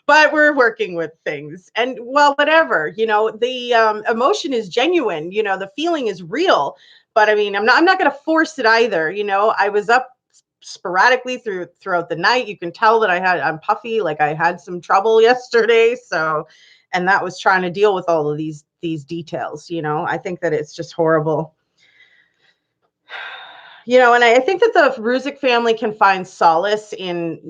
But we're working with things, and well, whatever, the emotion is genuine, the feeling is real. But I mean, I'm not going to force it either. I was up sporadically throughout the night. You can tell that I'm puffy, like I had some trouble yesterday. So, and that was trying to deal with all of these details. I think that it's just horrible. And I think that the Ruzic family can find solace in,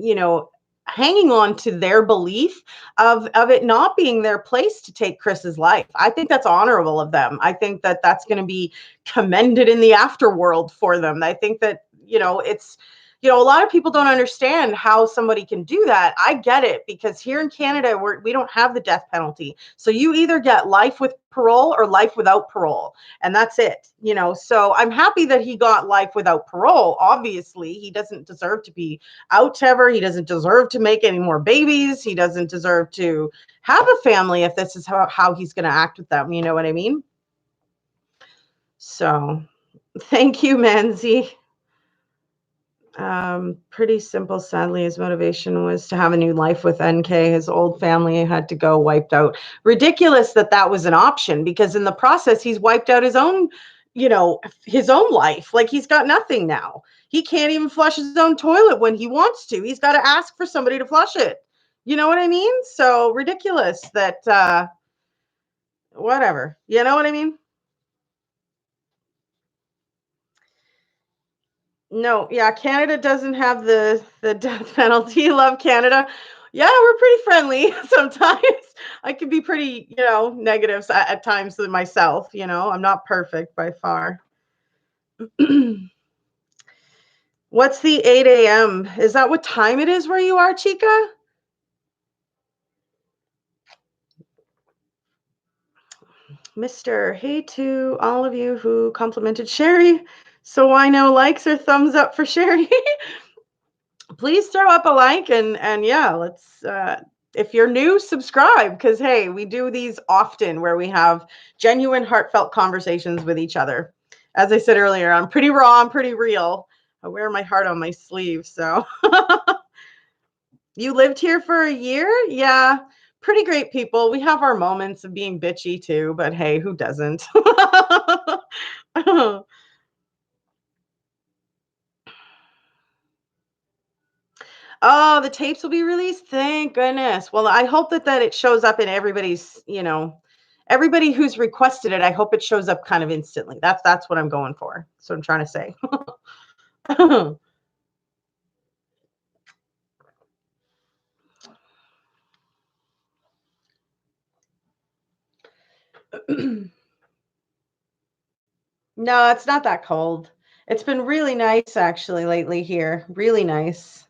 hanging on to their belief of it not being their place to take Chris's life. I think that's honorable of them. I think that that's going to be commended in the afterworld for them. I think that, it's, a lot of people don't understand how somebody can do that. I get it, because here in Canada, we don't have the death penalty. So you either get life with parole or life without parole. And that's it, So I'm happy that he got life without parole. Obviously, he doesn't deserve to be out ever. He doesn't deserve to make any more babies. He doesn't deserve to have a family if this is how he's going to act with them. You know what I mean? So thank you, Manzi. Pretty simple. Sadly, his motivation was to have a new life with NK. His old family had to go, wiped out. Ridiculous that was an option, because in the process, he's wiped out his own, his own life. Like, he's got nothing now. He can't even flush his own toilet when he wants to. He's got to ask for somebody to flush it. You know what I mean? So ridiculous that, whatever. You know what I mean? No, yeah, Canada doesn't have the death penalty. Love Canada. Yeah, we're pretty friendly sometimes. I can be pretty, negative at times to myself, I'm not perfect by far. What's the 8 a.m.? Is that what time it is where you are, Chica? Mr. Hey to all of you who complimented Sherry. So why no likes or thumbs up for Sherry? Please throw up a like, and yeah, let's if you're new, subscribe, because hey, we do these often where we have genuine, heartfelt conversations with each other. As I said earlier, I'm pretty raw, I'm pretty real. I wear my heart on my sleeve. So you lived here for a year? Yeah, pretty great people. We have our moments of being bitchy too, but hey, who doesn't? Oh, the tapes will be released? Thank goodness. Well, I hope that it shows up in everybody's, everybody who's requested it. I hope it shows up kind of instantly. That's what I'm going for. That's what I'm trying to say. No, it's not that cold. It's been really nice actually lately here. Really nice.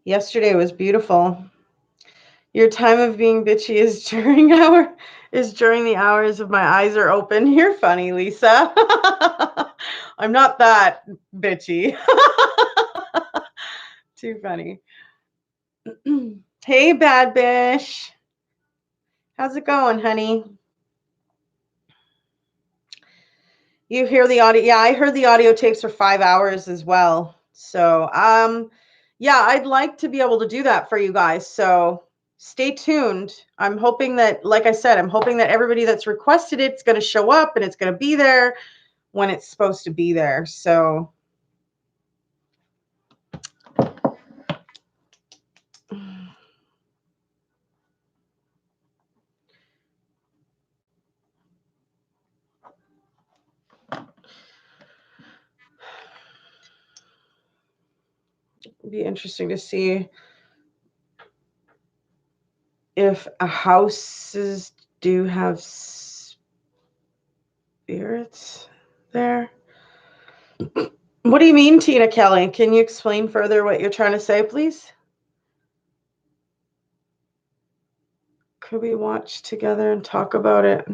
Yesterday was beautiful. Your time of being bitchy is during the hours of my eyes are open. You're funny, Lisa. I'm not that bitchy. Too funny. Hey, Bad Bish. How's it going, honey? You hear the audio? Yeah, I heard the audio tapes for 5 hours as well. So, yeah, I'd like to be able to do that for you guys. So stay tuned. I'm hoping that, like I said, I'm hoping that everybody that's requested it's going to show up and it's going to be there when it's supposed to be there. So it'd be interesting to see if houses do have spirits there. What do you mean, Tina Kelly? Can you explain further what you're trying to say, please? Could we watch together and talk about it?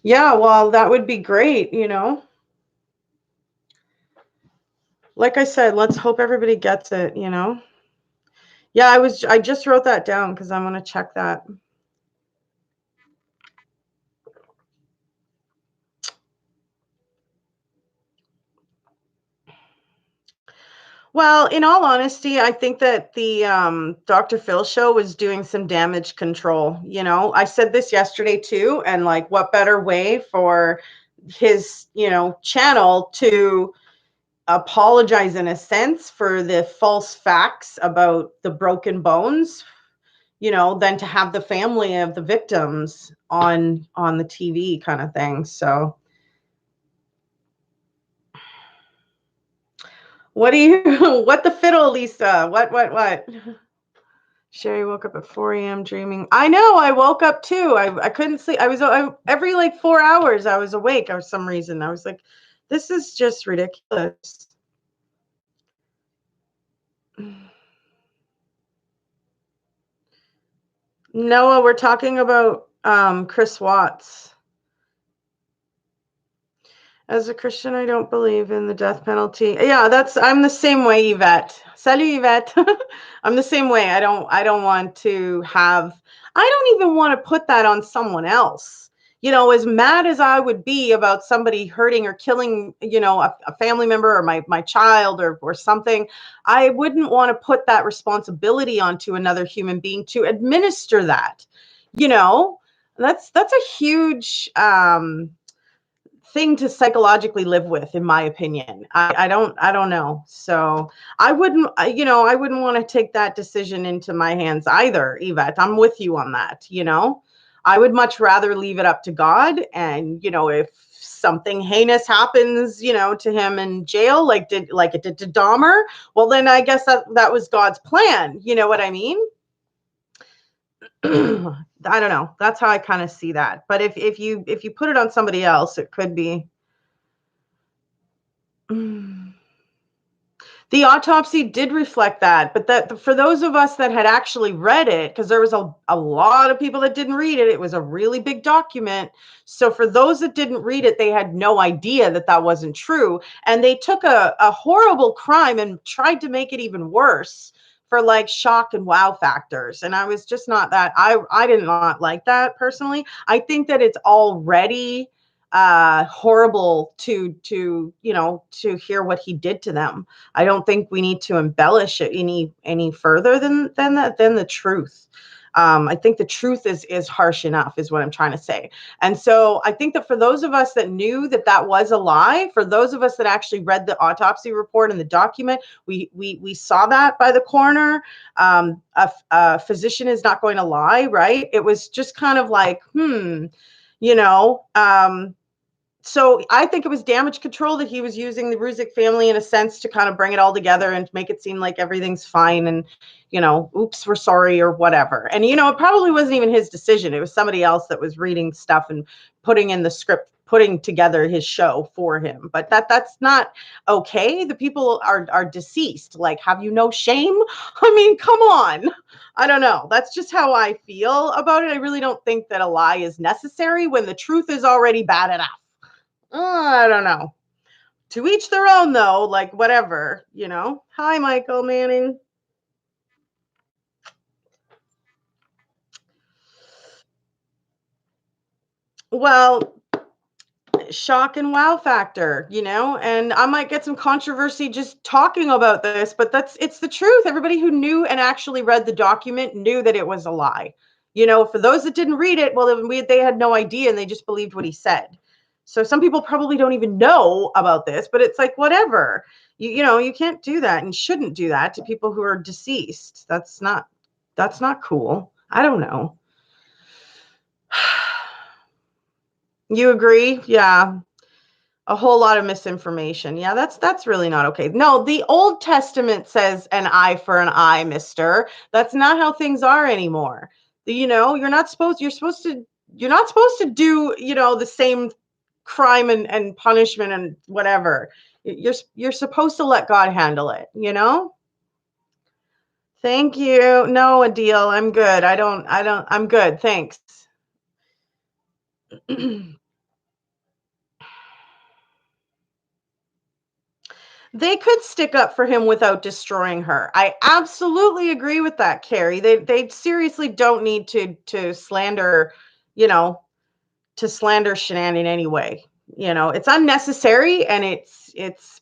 Yeah, well, that would be great, Like I said, let's hope everybody gets it, Yeah, I just wrote that down because I'm gonna check that. Well, in all honesty, I think that the Dr.Phil show was doing some damage control. I said this yesterday too, and like, what better way for his, channel to apologize in a sense for the false facts about the broken bones, than to have the family of the victims on the TV kind of thing. So, what do you what the fiddle, Lisa? What? Sherry woke up at 4 a.m. dreaming. I know, I woke up too. I couldn't sleep. Every like 4 hours I was awake for some reason. I was like, this is just ridiculous. Noah, we're talking about Chris Watts. As a Christian, I don't believe in the death penalty. Yeah, I'm the same way, Yvette. Salut, Yvette. I'm the same way. I don't want to I don't even want to put that on someone else. As mad as I would be about somebody hurting or killing, a family member or my child or something, I wouldn't want to put that responsibility onto another human being to administer that. You know, that's a huge thing to psychologically live with, in my opinion. I don't know. So I wouldn't want to take that decision into my hands either, Yvette. I'm with you on that. I would much rather leave it up to God. And if something heinous happens, to him in jail, like it did to Dahmer, well, then I guess that was God's plan. You know what I mean? I don't know. That's how I kind of see that. But if you put it on somebody else, it could be. The autopsy did reflect that, but that for those of us that had actually read it, because there was a lot of people that didn't read it, it was a really big document. So for those that didn't read it, they had no idea that wasn't true. And they took a horrible crime and tried to make it even worse for like shock and wow factors. And I was just not that, I did not like that personally. I think that it's already horrible to hear what he did to them. I don't think we need to embellish it any further than the truth. I think the truth is harsh enough, is what I'm trying to say. And so I think that for those of us that knew that was a lie, for those of us that actually read the autopsy report and the document, we saw that by the coroner. A physician is not going to lie, right? It was just kind of like, you know. So I think it was damage control that he was using the Ruzick family in a sense to kind of bring it all together and make it seem like everything's fine and, oops, we're sorry or whatever. And, it probably wasn't even his decision. It was somebody else that was reading stuff and putting in the script, putting together his show for him. But that's not okay. The people are deceased. Like, have you no shame? I mean, come on. I don't know. That's just how I feel about it. I really don't think that a lie is necessary when the truth is already bad enough. I don't know. To each their own, though, like whatever, Hi, Michael Manning. Well, shock and wow factor, and I might get some controversy just talking about this, but it's the truth. Everybody who knew and actually read the document knew that it was a lie. For those that didn't read it, well, they had no idea and they just believed what he said. So some people probably don't even know about this, but it's like, whatever. You can't do that and shouldn't do that to people who are deceased. That's not cool. I don't know. You agree? Yeah. A whole lot of misinformation. Yeah, that's really not okay. No, the Old Testament says an eye for an eye, mister. That's not how things are anymore. You're not supposed to do, the same crime and punishment and whatever. You're supposed to let God handle it. Thank you. No, Adil, I'm good. I'm good. Thanks. They could stick up for him without destroying her. I absolutely agree with that, Carrie. They seriously don't need to slander, you know, to slander Shanann in any way. It's unnecessary and it's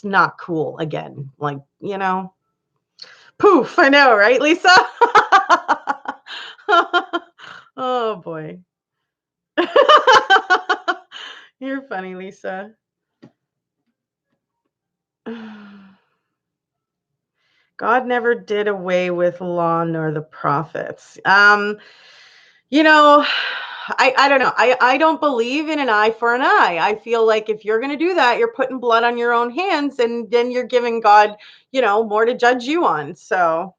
not cool again. Like, poof, I know, right, Lisa? Oh boy. You're funny, Lisa. God never did away with law nor the prophets. You know, I don't know. I don't believe in an eye for an eye. I feel like if you're going to do that, you're putting blood on your own hands, and then you're giving God, more to judge you on. So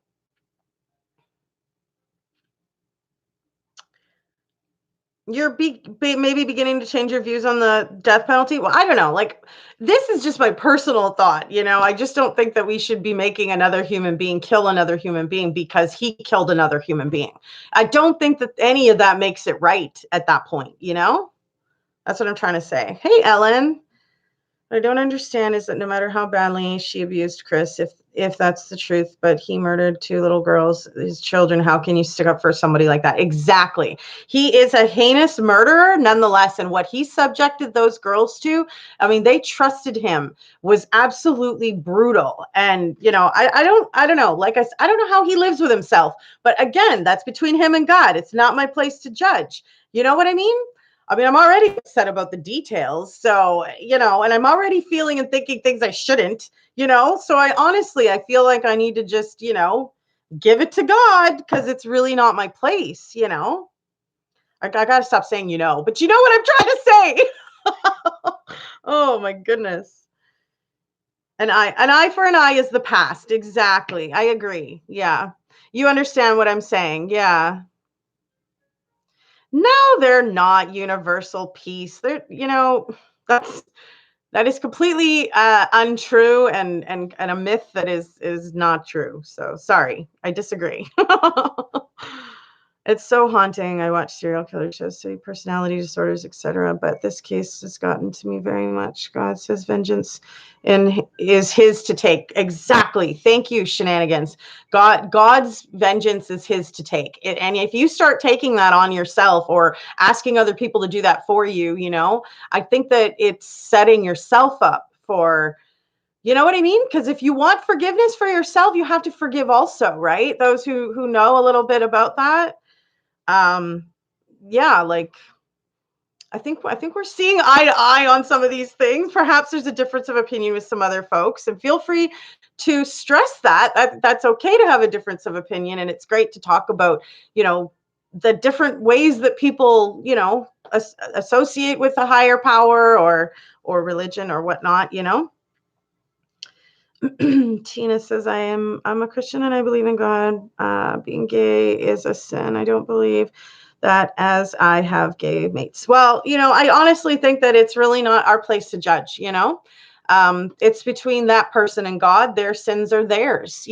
you're maybe beginning to change your views on the death penalty. Well, I don't know. Like, this is just my personal thought. I just don't think that we should be making another human being kill another human being because he killed another human being. I don't think that any of that makes it right at that point. That's what I'm trying to say. Hey, Ellen. What I don't understand is that no matter how badly she abused Chris, if that's the truth, but he murdered two little girls, his children, how can you stick up for somebody like that? Exactly. He is a heinous murderer nonetheless, and what he subjected those girls to, I mean, they trusted him, was absolutely brutal. And I don't know. Like I don't know how he lives with himself, but again, that's between him and God. It's not my place to judge. You know what I mean? I'm already upset about the details. So, and I'm already feeling and thinking things I shouldn't, So I feel like I need to just, give it to God because it's really not my place, I got to stop saying, but you know what I'm trying to say? Oh my goodness. An eye for an eye is the past. Exactly. I agree. Yeah. You understand what I'm saying. Yeah. No, they're not universal peace. That is completely untrue and a myth that is not true. So sorry, I disagree. It's so haunting. I watch serial killer shows, study personality disorders, etc. But this case has gotten to me very much. God says vengeance is his to take. Exactly. Thank you, shenanigans. God's vengeance is his to take. And if you start taking that on yourself or asking other people to do that for you, I think that it's setting yourself up for, you know what I mean? Because if you want forgiveness for yourself, you have to forgive also, right? Those who know a little bit about that. Yeah, like I think we're seeing eye to eye on some of these things. Perhaps there's a difference of opinion with some other folks, and feel free to stress that's okay to have a difference of opinion, and it's great to talk about, the different ways that people, associate with a higher power or religion or whatnot, Tina says, I'm a Christian and I believe in God. Being gay is a sin. I don't believe that, as I have gay mates. Well, I honestly think that it's really not our place to judge, it's between that person and God. Their sins are theirs,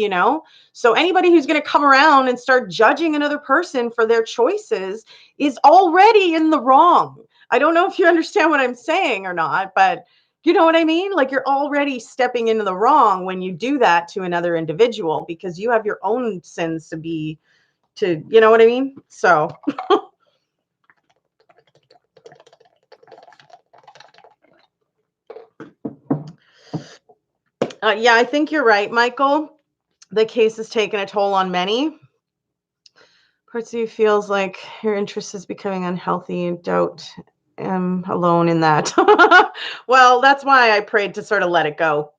so anybody who's going to come around and start judging another person for their choices is already in the wrong. I don't know if you understand what I'm saying or not, but you know what I mean? Like, you're already stepping into the wrong when you do that to another individual because you have your own sins you know what I mean? So Yeah, I think you're right, Michael. The case has taken a toll on many. Parts of you feels like your interest is becoming unhealthy and doubt am alone in that. Well, that's why I prayed to sort of let it go.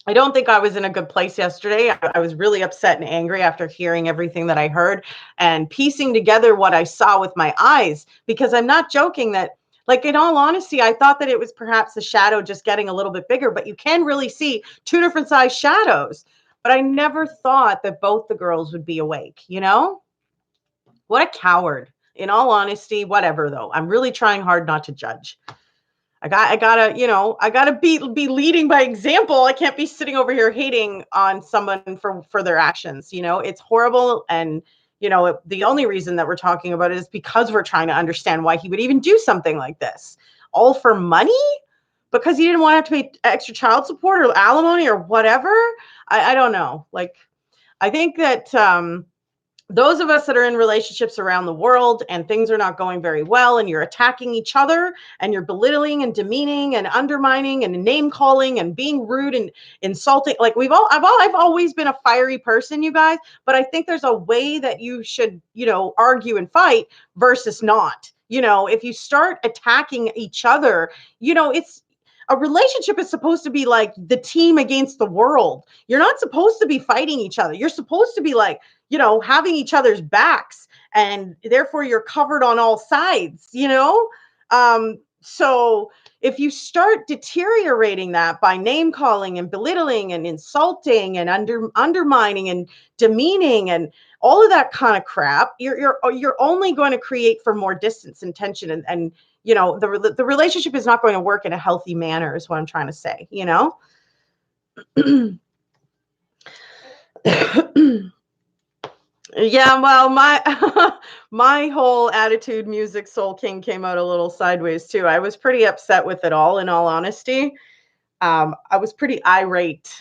I don't think I was in a good place yesterday. I was really upset and angry after hearing everything that I heard and piecing together what I saw with my eyes, because I'm not joking that, like, in all honesty, I thought that it was perhaps the shadow just getting a little bit bigger, but you can really see two different size shadows. But I never thought that both the girls would be awake, you know? What a coward. In all honesty, whatever though. I'm really trying hard not to judge. I gotta be leading by example. I can't be sitting over here hating on someone for their actions. It's horrible, and the only reason that we're talking about it is because we're trying to understand why he would even do something like this, all for money, because he didn't want to have to pay extra child support or alimony or whatever. I don't know. Like, I think that those of us that are in relationships around the world and things are not going very well and you're attacking each other and you're belittling and demeaning and undermining and name calling and being rude and insulting, like I've always been a fiery person, you guys, but I think there's a way that you should argue and fight versus not. If you start attacking each other, it's a relationship is supposed to be like the team against the world. You're not supposed to be fighting each other. You're supposed to be like, having each other's backs, and therefore you're covered on all sides. So if you start deteriorating that by name calling and belittling and insulting and undermining and demeaning and all of that kind of crap, you're only going to create for more distance and tension, and the relationship is not going to work in a healthy manner, is what I'm trying to say. Yeah, well, my my whole attitude music Soul King came out a little sideways too. I was pretty upset with it all, in all honesty. I was pretty irate.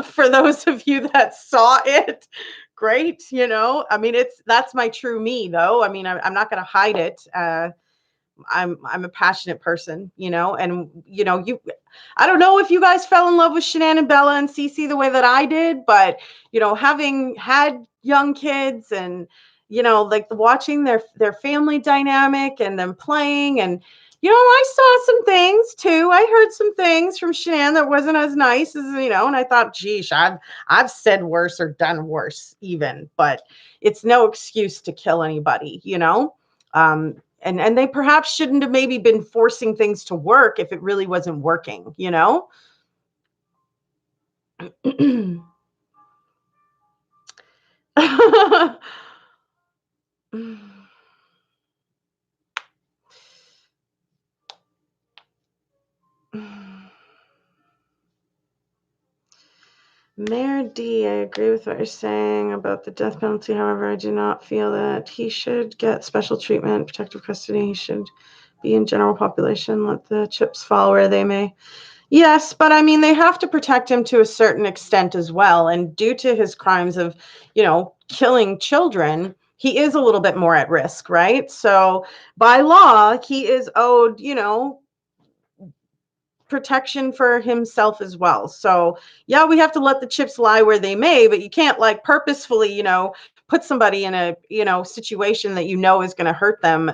For those of you that saw it, great. I mean, that's my true me, though. I mean, I'm not going to hide it. I'm a passionate person, and I don't know if you guys fell in love with Shanann and Bella and Cece the way that I did, but having had young kids and like watching their family dynamic and them playing, and I saw some things too. I heard some things from Shanann that wasn't as nice as and I thought, geez, I've said worse or done worse even, but it's no excuse to kill anybody. And they perhaps shouldn't have maybe been forcing things to work if it really wasn't working. Mayor D, I agree with what you're saying about the death penalty. However, I do not feel that he should get special treatment, protective custody. He should be in general population. Let the chips fall where they may. Yes, but I mean, they have to protect him to a certain extent as well. And due to his crimes of, killing children, he is a little bit more at risk, right? So by law, he is owed, protection for himself as well. So yeah, we have to let the chips lie where they may, but you can't like purposefully, put somebody in a, situation that is going to hurt them,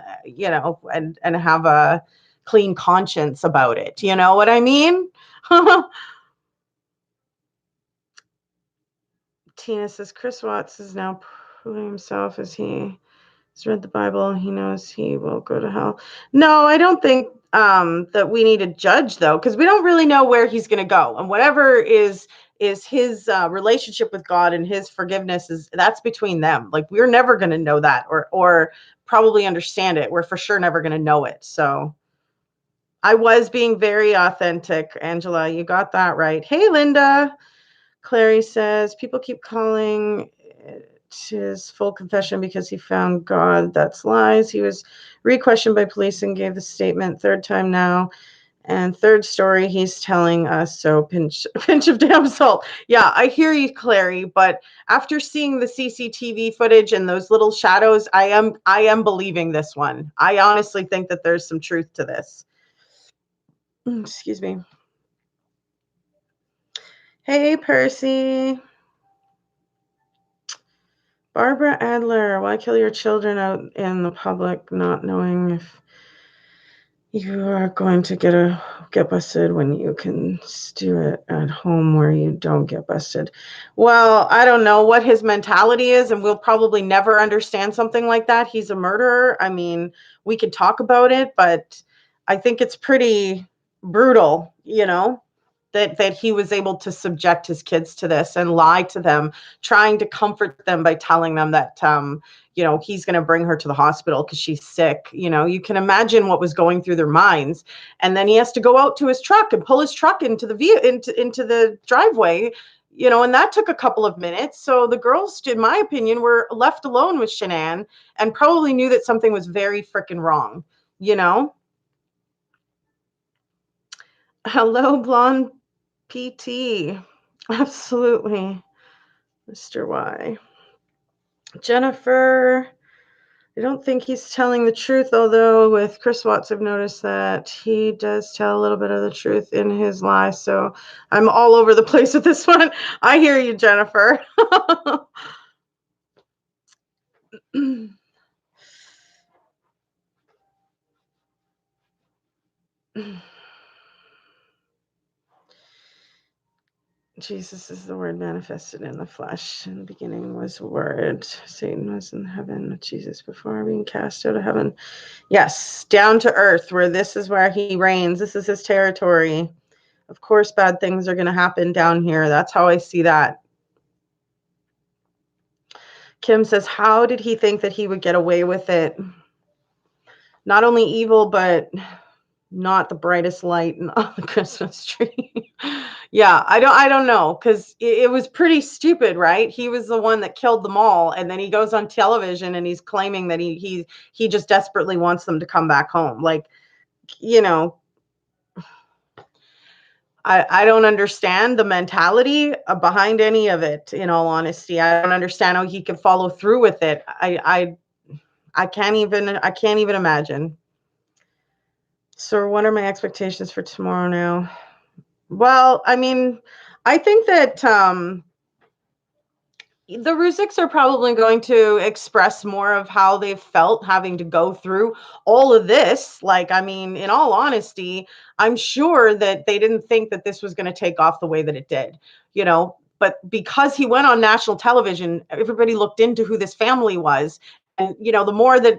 and have a clean conscience about it. You know what I mean? Tina says Chris Watts is now proving himself as he has read the Bible. He knows he will go to hell. No, I don't think that we need to judge though, because we don't really know where he's going to go, and whatever is his relationship with God and his forgiveness that's between them. Like, we're never going to know that or probably understand it. We're for sure never going to know it. So I was being very authentic, Angela. You got that right. Hey, Linda. Clary says, people keep calling it his full confession because he found God. That's lies. He was re-questioned by police and gave the statement third time now. And third story, he's telling us, so pinch of damn salt. Yeah, I hear you, Clary, but after seeing the CCTV footage and those little shadows, I am believing this one. I honestly think that there's some truth to this. Excuse me. Hey, Percy. Barbara Adler, why kill your children out in the public, not knowing if you are going to get busted when you can do it at home where you don't get busted? Well, I don't know what his mentality is, and we'll probably never understand something like that. He's a murderer. I mean, we could talk about it, but I think it's pretty brutal, that he was able to subject his kids to this and lie to them, trying to comfort them by telling them that he's going to bring her to the hospital because she's sick. You can imagine what was going through their minds. And then he has to go out to his truck and pull his truck into the driveway, and that took a couple of minutes. So the girls, in my opinion, were left alone with Shanann and probably knew that something was very freaking wrong, you know? Hello, blonde PT. Absolutely, Mr. Y. Jennifer, I don't think he's telling the truth, although with Chris Watts, I've noticed that he does tell a little bit of the truth in his lie. So I'm all over the place with this one. I hear you, Jennifer. Jesus is the word manifested in the flesh. In the beginning was word. Satan was in heaven with Jesus before being cast out of heaven. Yes, down to earth, where this is where he reigns. This is his territory. Of course, bad things are going to happen down here. That's how I see that. Kim says, how did he think that he would get away with it? Not only evil, but not the brightest light on the Christmas tree. Yeah, I don't know, because it was pretty stupid, right? He was the one that killed them all, and then he goes on television and he's claiming that he just desperately wants them to come back home. Like, I don't understand the mentality behind any of it, in all honesty. I don't understand how he could follow through with it. I can't even imagine. So what are my expectations for tomorrow now? Well, I mean, I think that the Rusiks are probably going to express more of how they've felt having to go through all of this. Like, I mean, in all honesty, I'm sure that they didn't think that this was going to take off the way that it did, but because he went on national television, everybody looked into who this family was. And, the more that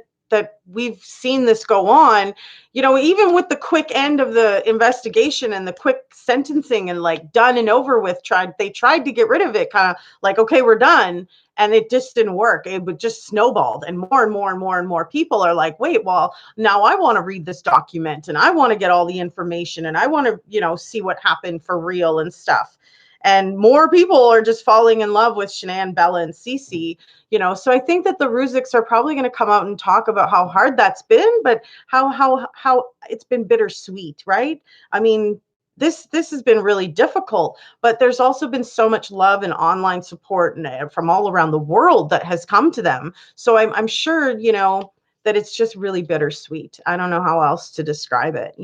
we've seen this go on, even with the quick end of the investigation and the quick sentencing and like done and over with, they tried to get rid of it, kind of like, okay, we're done. And it just didn't work. It would just snowballed, and more and more and more and more people are like, wait, well, now I want to read this document and I want to get all the information and I want to, see what happened for real and stuff. And more people are just falling in love with Shanann, Bella, and Cece, So I think that the Rusiks are probably going to come out and talk about how hard that's been, but how it's been bittersweet, right? I mean, this has been really difficult, but there's also been so much love and online support from all around the world that has come to them. So I'm sure, that it's just really bittersweet. I don't know how else to describe it,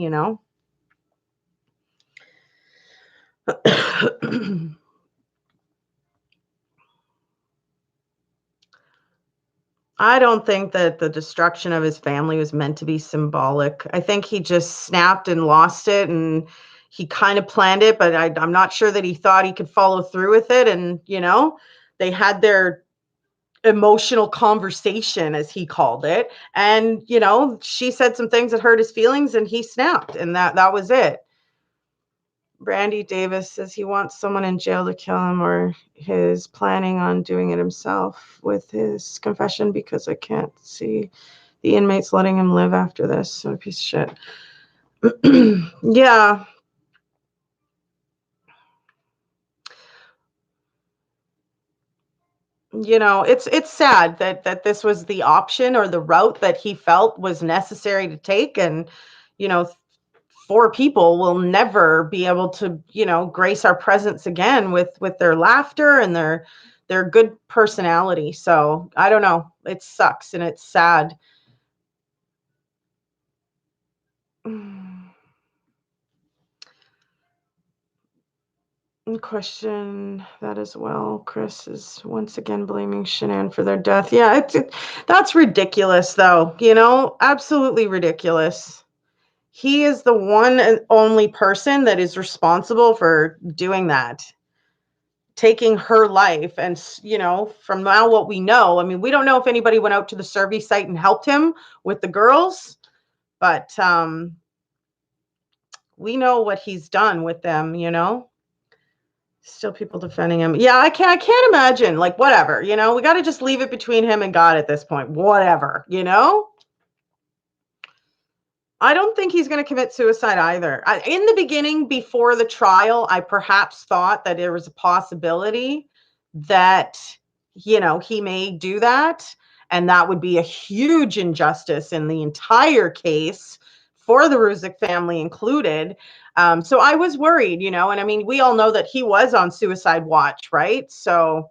I don't think that the destruction of his family was meant to be symbolic. I think he just snapped and lost it, and he kind of planned it, but I'm not sure that he thought he could follow through with it. And, they had their emotional conversation, as he called it. And, she said some things that hurt his feelings and he snapped, and that was it. Brandy Davis says he wants someone in jail to kill him, or he's planning on doing it himself with his confession, because I can't see the inmates letting him live after this. What a piece of shit. Yeah. It's sad that this was the option or the route that he felt was necessary to take. And, you know, four people will never be able to, grace our presence again with their laughter and their good personality. So I don't know. It sucks and it's sad. Question that as well. Chris is once again blaming Shanann for their death. Yeah, that's ridiculous, though. Absolutely ridiculous. He is the one and only person that is responsible for doing that, taking her life. And, from now what we know, I mean, we don't know if anybody went out to the survey site and helped him with the girls, but we know what he's done with them. Still people defending him. Yeah, I can't imagine. Like, whatever, we got to just leave it between him and God at this point. Whatever. I don't think he's going to commit suicide either. In the beginning, before the trial, I perhaps thought that there was a possibility that, he may do that. And that would be a huge injustice in the entire case for the Ruzick family included. So I was worried, and I mean, we all know that he was on suicide watch, right? So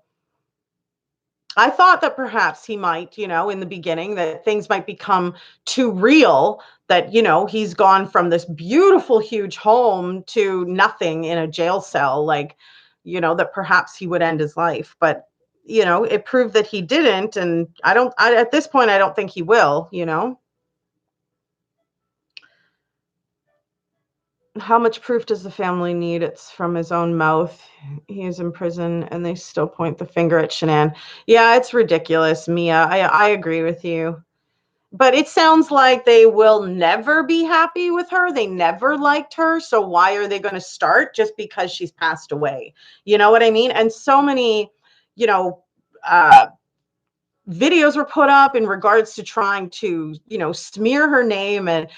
I thought that perhaps he might, in the beginning, that things might become too real, that, he's gone from this beautiful, huge home to nothing in a jail cell, like, that perhaps he would end his life. But, it proved that he didn't. And at this point, I don't think he will. How much proof does the family need? It's from his own mouth. He is in prison and they still point the finger at Shanann. Yeah, it's ridiculous, Mia. I agree with you. But it sounds like they will never be happy with her. They never liked her. So why are they going to start just because she's passed away? You know what I mean? And so many, you know, uh, videos were put up in regards to trying to, smear her name and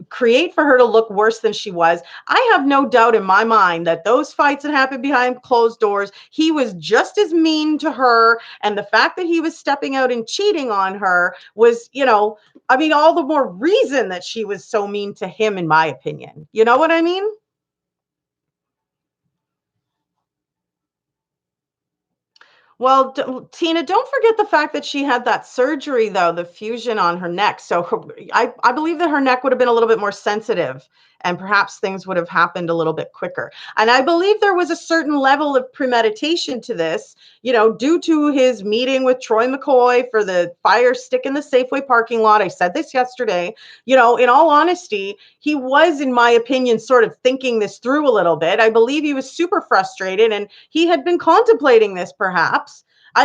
create for her to look worse than she was. I have no doubt in my mind that those fights that happened behind closed doors, he was just as mean to her. And the fact that he was stepping out and cheating on her was, I mean, all the more reason that she was so mean to him, in my opinion. You know what I mean? Well, Tina, don't forget the fact that she had that surgery, though, the fusion on her neck. So I believe that her neck would have been a little bit more sensitive and perhaps things would have happened a little bit quicker. And I believe there was a certain level of premeditation to this, due to his meeting with Troy McCoy for the fire stick in the Safeway parking lot. I said this yesterday. In all honesty, he was, in my opinion, sort of thinking this through a little bit. I believe he was super frustrated and he had been contemplating this perhaps. I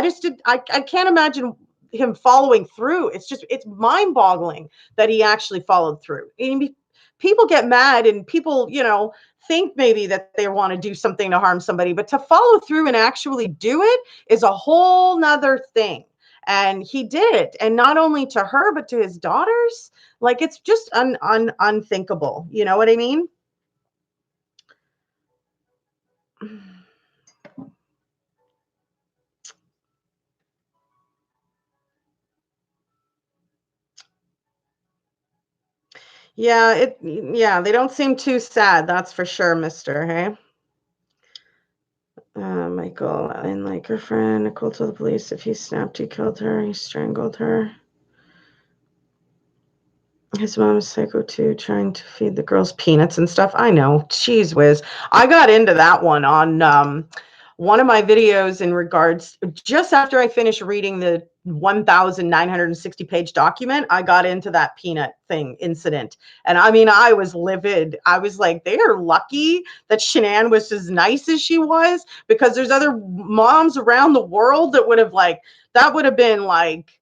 can't imagine him following through. It's mind boggling that he actually followed through. People get mad and people, think maybe that they want to do something to harm somebody, but to follow through and actually do it is a whole nother thing. And he did it. And not only to her, but to his daughters. Like, it's just unthinkable. You know what I mean? Yeah, they don't seem too sad, that's for sure, mister, hey? Michael, and like her friend, Nicole told the police if he snapped, he killed her, he strangled her. His mom is psycho too, trying to feed the girls peanuts and stuff. I know. Jeez whiz. I got into that one on one of my videos in regards, just after I finished reading the 1,960 page document, I got into that peanut thing incident. And I mean, I was livid. I was like, they are lucky that Shanann was as nice as she was, because there's other moms around the world that would have that would have been like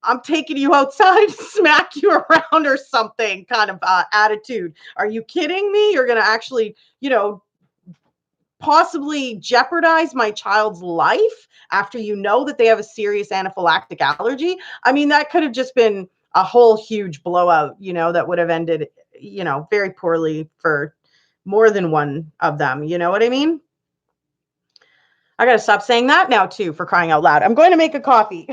I'm taking you outside, smack you around or something kind of attitude. Are you kidding me? You're going to actually, possibly jeopardize my child's life after you know that they have a serious anaphylactic allergy. I mean, that could have just been a whole huge blowout, that would have ended, very poorly for more than one of them. You know what I mean? I got to stop saying that now, too, for crying out loud. I'm going to make a coffee.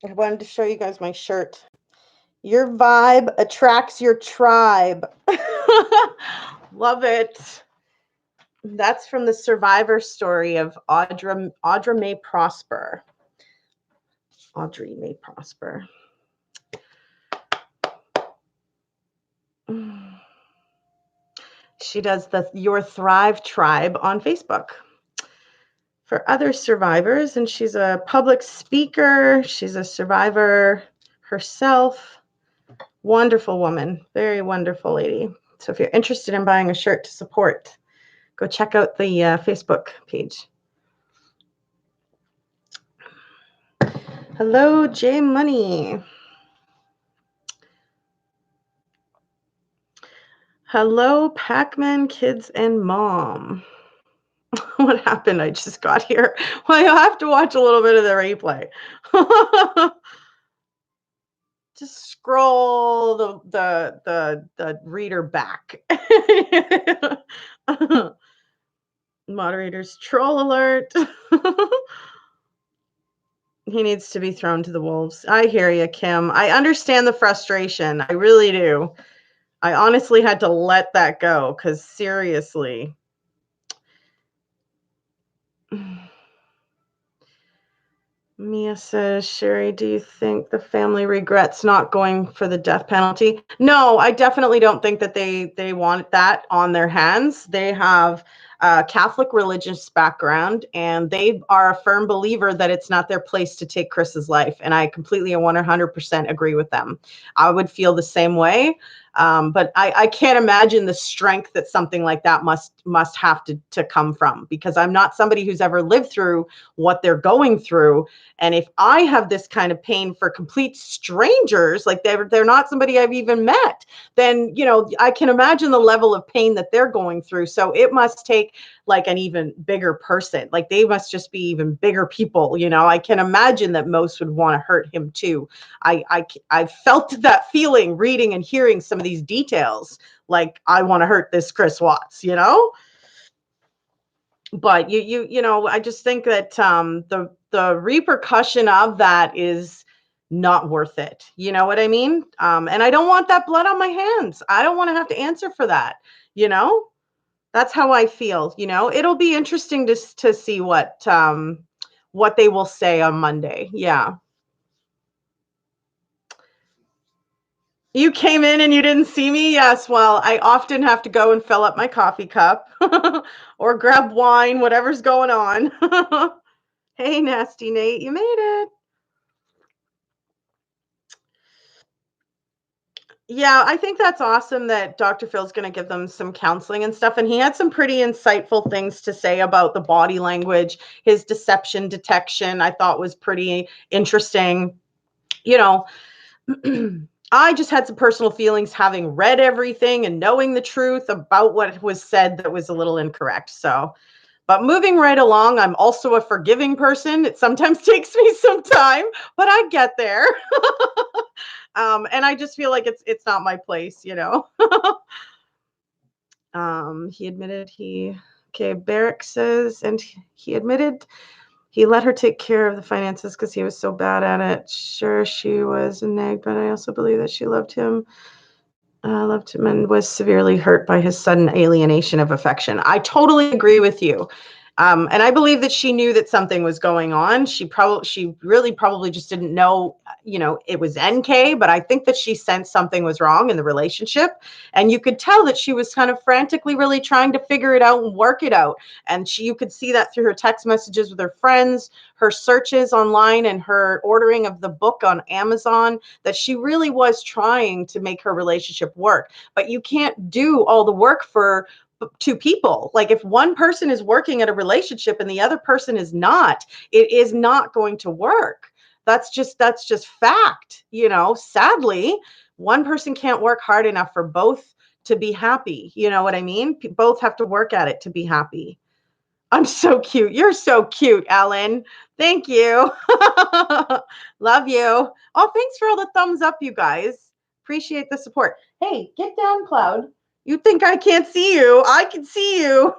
I wanted to show you guys my shirt. Your vibe attracts your tribe. Love it. That's from the survivor story of Audra May Prosper. Audrey May Prosper. She does the Your Thrive Tribe on Facebook for other survivors, and she's a public speaker. She's a survivor herself. Wonderful woman, very wonderful lady. So if you're interested in buying a shirt to support, go check out the Facebook page. Hello, J Money. Hello, Pac-Man Kids and Mom. What happened? I just got here. Well, you'll have to watch a little bit of the replay. Just scroll the reader back. Moderators troll alert. He needs to be thrown to the wolves. I hear you, Kim. I understand the frustration. I really do. I honestly had to let that go because seriously. Mia says, Sherry, do you think the family regrets not going for the death penalty? No, I definitely don't think that they want that on their hands. They have a Catholic religious background, and they are a firm believer that it's not their place to take Chris's life. And I completely and 100% agree with them. I would feel the same way. But I can't imagine the strength that something like that must have to come from, because I'm not somebody who's ever lived through what they're going through. And if I have this kind of pain for complete strangers, like they're not somebody I've even met, then, you know, I can imagine the level of pain that they're going through. So it must take like an even bigger person. Like they must just be even bigger people. You know, I can imagine that most would want to hurt him too. I felt that feeling reading and hearing some of these details. Like I want to hurt this Chris Watts, you know? But you know, I just think that the repercussion of that is not worth it. You know what I mean? And I don't want that blood on my hands. I don't want to have to answer for that. You know, that's how I feel. You know, it'll be interesting to see what they will say on Monday. Yeah. You came in and you didn't see me? Yes. Well, I often have to go and fill up my coffee cup or grab wine, whatever's going on. Hey, Nasty Nate, you made it. Yeah, I think that's awesome that Dr. Phil's going to give them some counseling and stuff. And he had some pretty insightful things to say about the body language. His deception detection, I thought, was pretty interesting. You know, I just had some personal feelings having read everything and knowing the truth about what was said that was a little incorrect. So, but moving right along, I'm also a forgiving person. It sometimes takes me some time, but I get there. And I just feel like it's not my place, you know. He admitted Barrick says, and he admitted he let her take care of the finances because he was so bad at it. Sure, she was a nag, but I also believe that she loved him and was severely hurt by his sudden alienation of affection. I totally agree with you. And I believe that she knew that something was going on. She really probably just didn't know, you know, it was NK, but I think that she sensed something was wrong in the relationship. And you could tell that she was kind of frantically really trying to figure it out and work it out. And you could see that through her text messages with her friends, her searches online, and her ordering of the book on Amazon, that she really was trying to make her relationship work. But you can't do all the work for two people. Like if one person is working at a relationship and the other person is not, it is not going to work. That's just fact. You know, sadly, one person can't work hard enough for both to be happy. You know what I mean? Both have to work at it to be happy. I'm so cute. You're so cute, Ellen. Thank you. Love you. Oh, thanks for all the thumbs up, you guys. Appreciate the support. Hey, get down, Cloud. You think I can't see you? I can see you.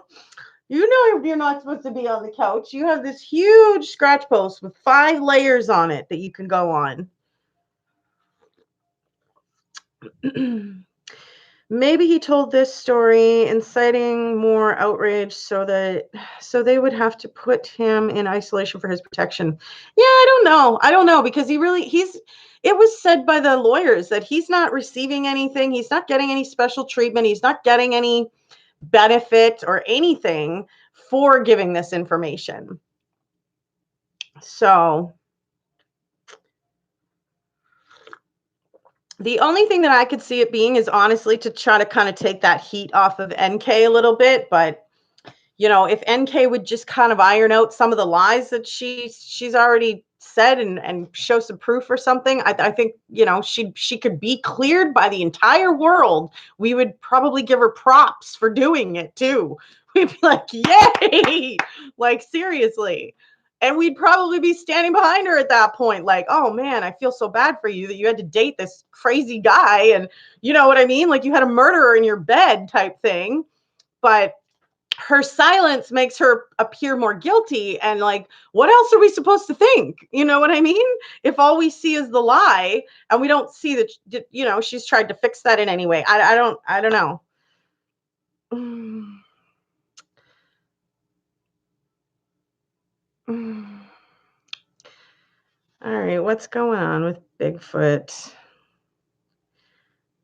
You know you're not supposed to be on the couch. You have this huge scratch post with 5 layers on it that you can go on. Maybe he told this story inciting more outrage so they would have to put him in isolation for his protection. Yeah, I don't know because it was said by the lawyers that he's not receiving anything. He's not getting any special treatment. He's not getting any benefit or anything for giving this information. So the only thing that I could see it being is honestly to try to kind of take that heat off of NK a little bit. But, if NK would just kind of iron out some of the lies that she's already said and show some proof or something, I think, she could be cleared by the entire world. We would probably give her props for doing it too. We'd be like, yay! Like, seriously. And we'd probably be standing behind her at that point, like, oh man, I feel so bad for you that you had to date this crazy guy. And you know what I mean? Like you had a murderer in your bed type thing. But her silence makes her appear more guilty. And like, what else are we supposed to think? You know what I mean? If all we see is the lie and we don't see that, she's tried to fix that in any way. I don't know. All right, what's going on with Bigfoot?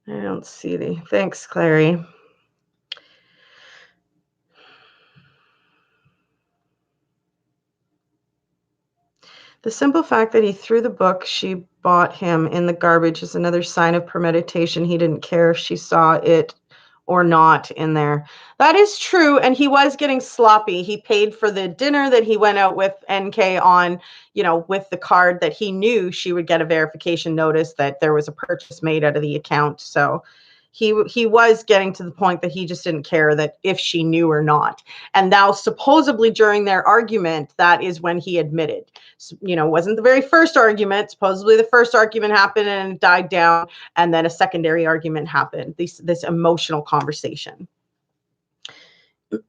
I don't see the. Thanks, Clary. The simple fact that he threw the book she bought him in the garbage is another sign of premeditation. He didn't care if she saw it or not in there. That is true. And he was getting sloppy. He paid for the dinner that he went out with NK on, with the card that he knew she would get a verification notice that there was a purchase made out of the account. So he was getting to the point that he just didn't care that if she knew or not. And now supposedly during their argument, that is when he admitted. Wasn't the very first argument. Supposedly the first argument happened and it died down. And then a secondary argument happened. This emotional conversation.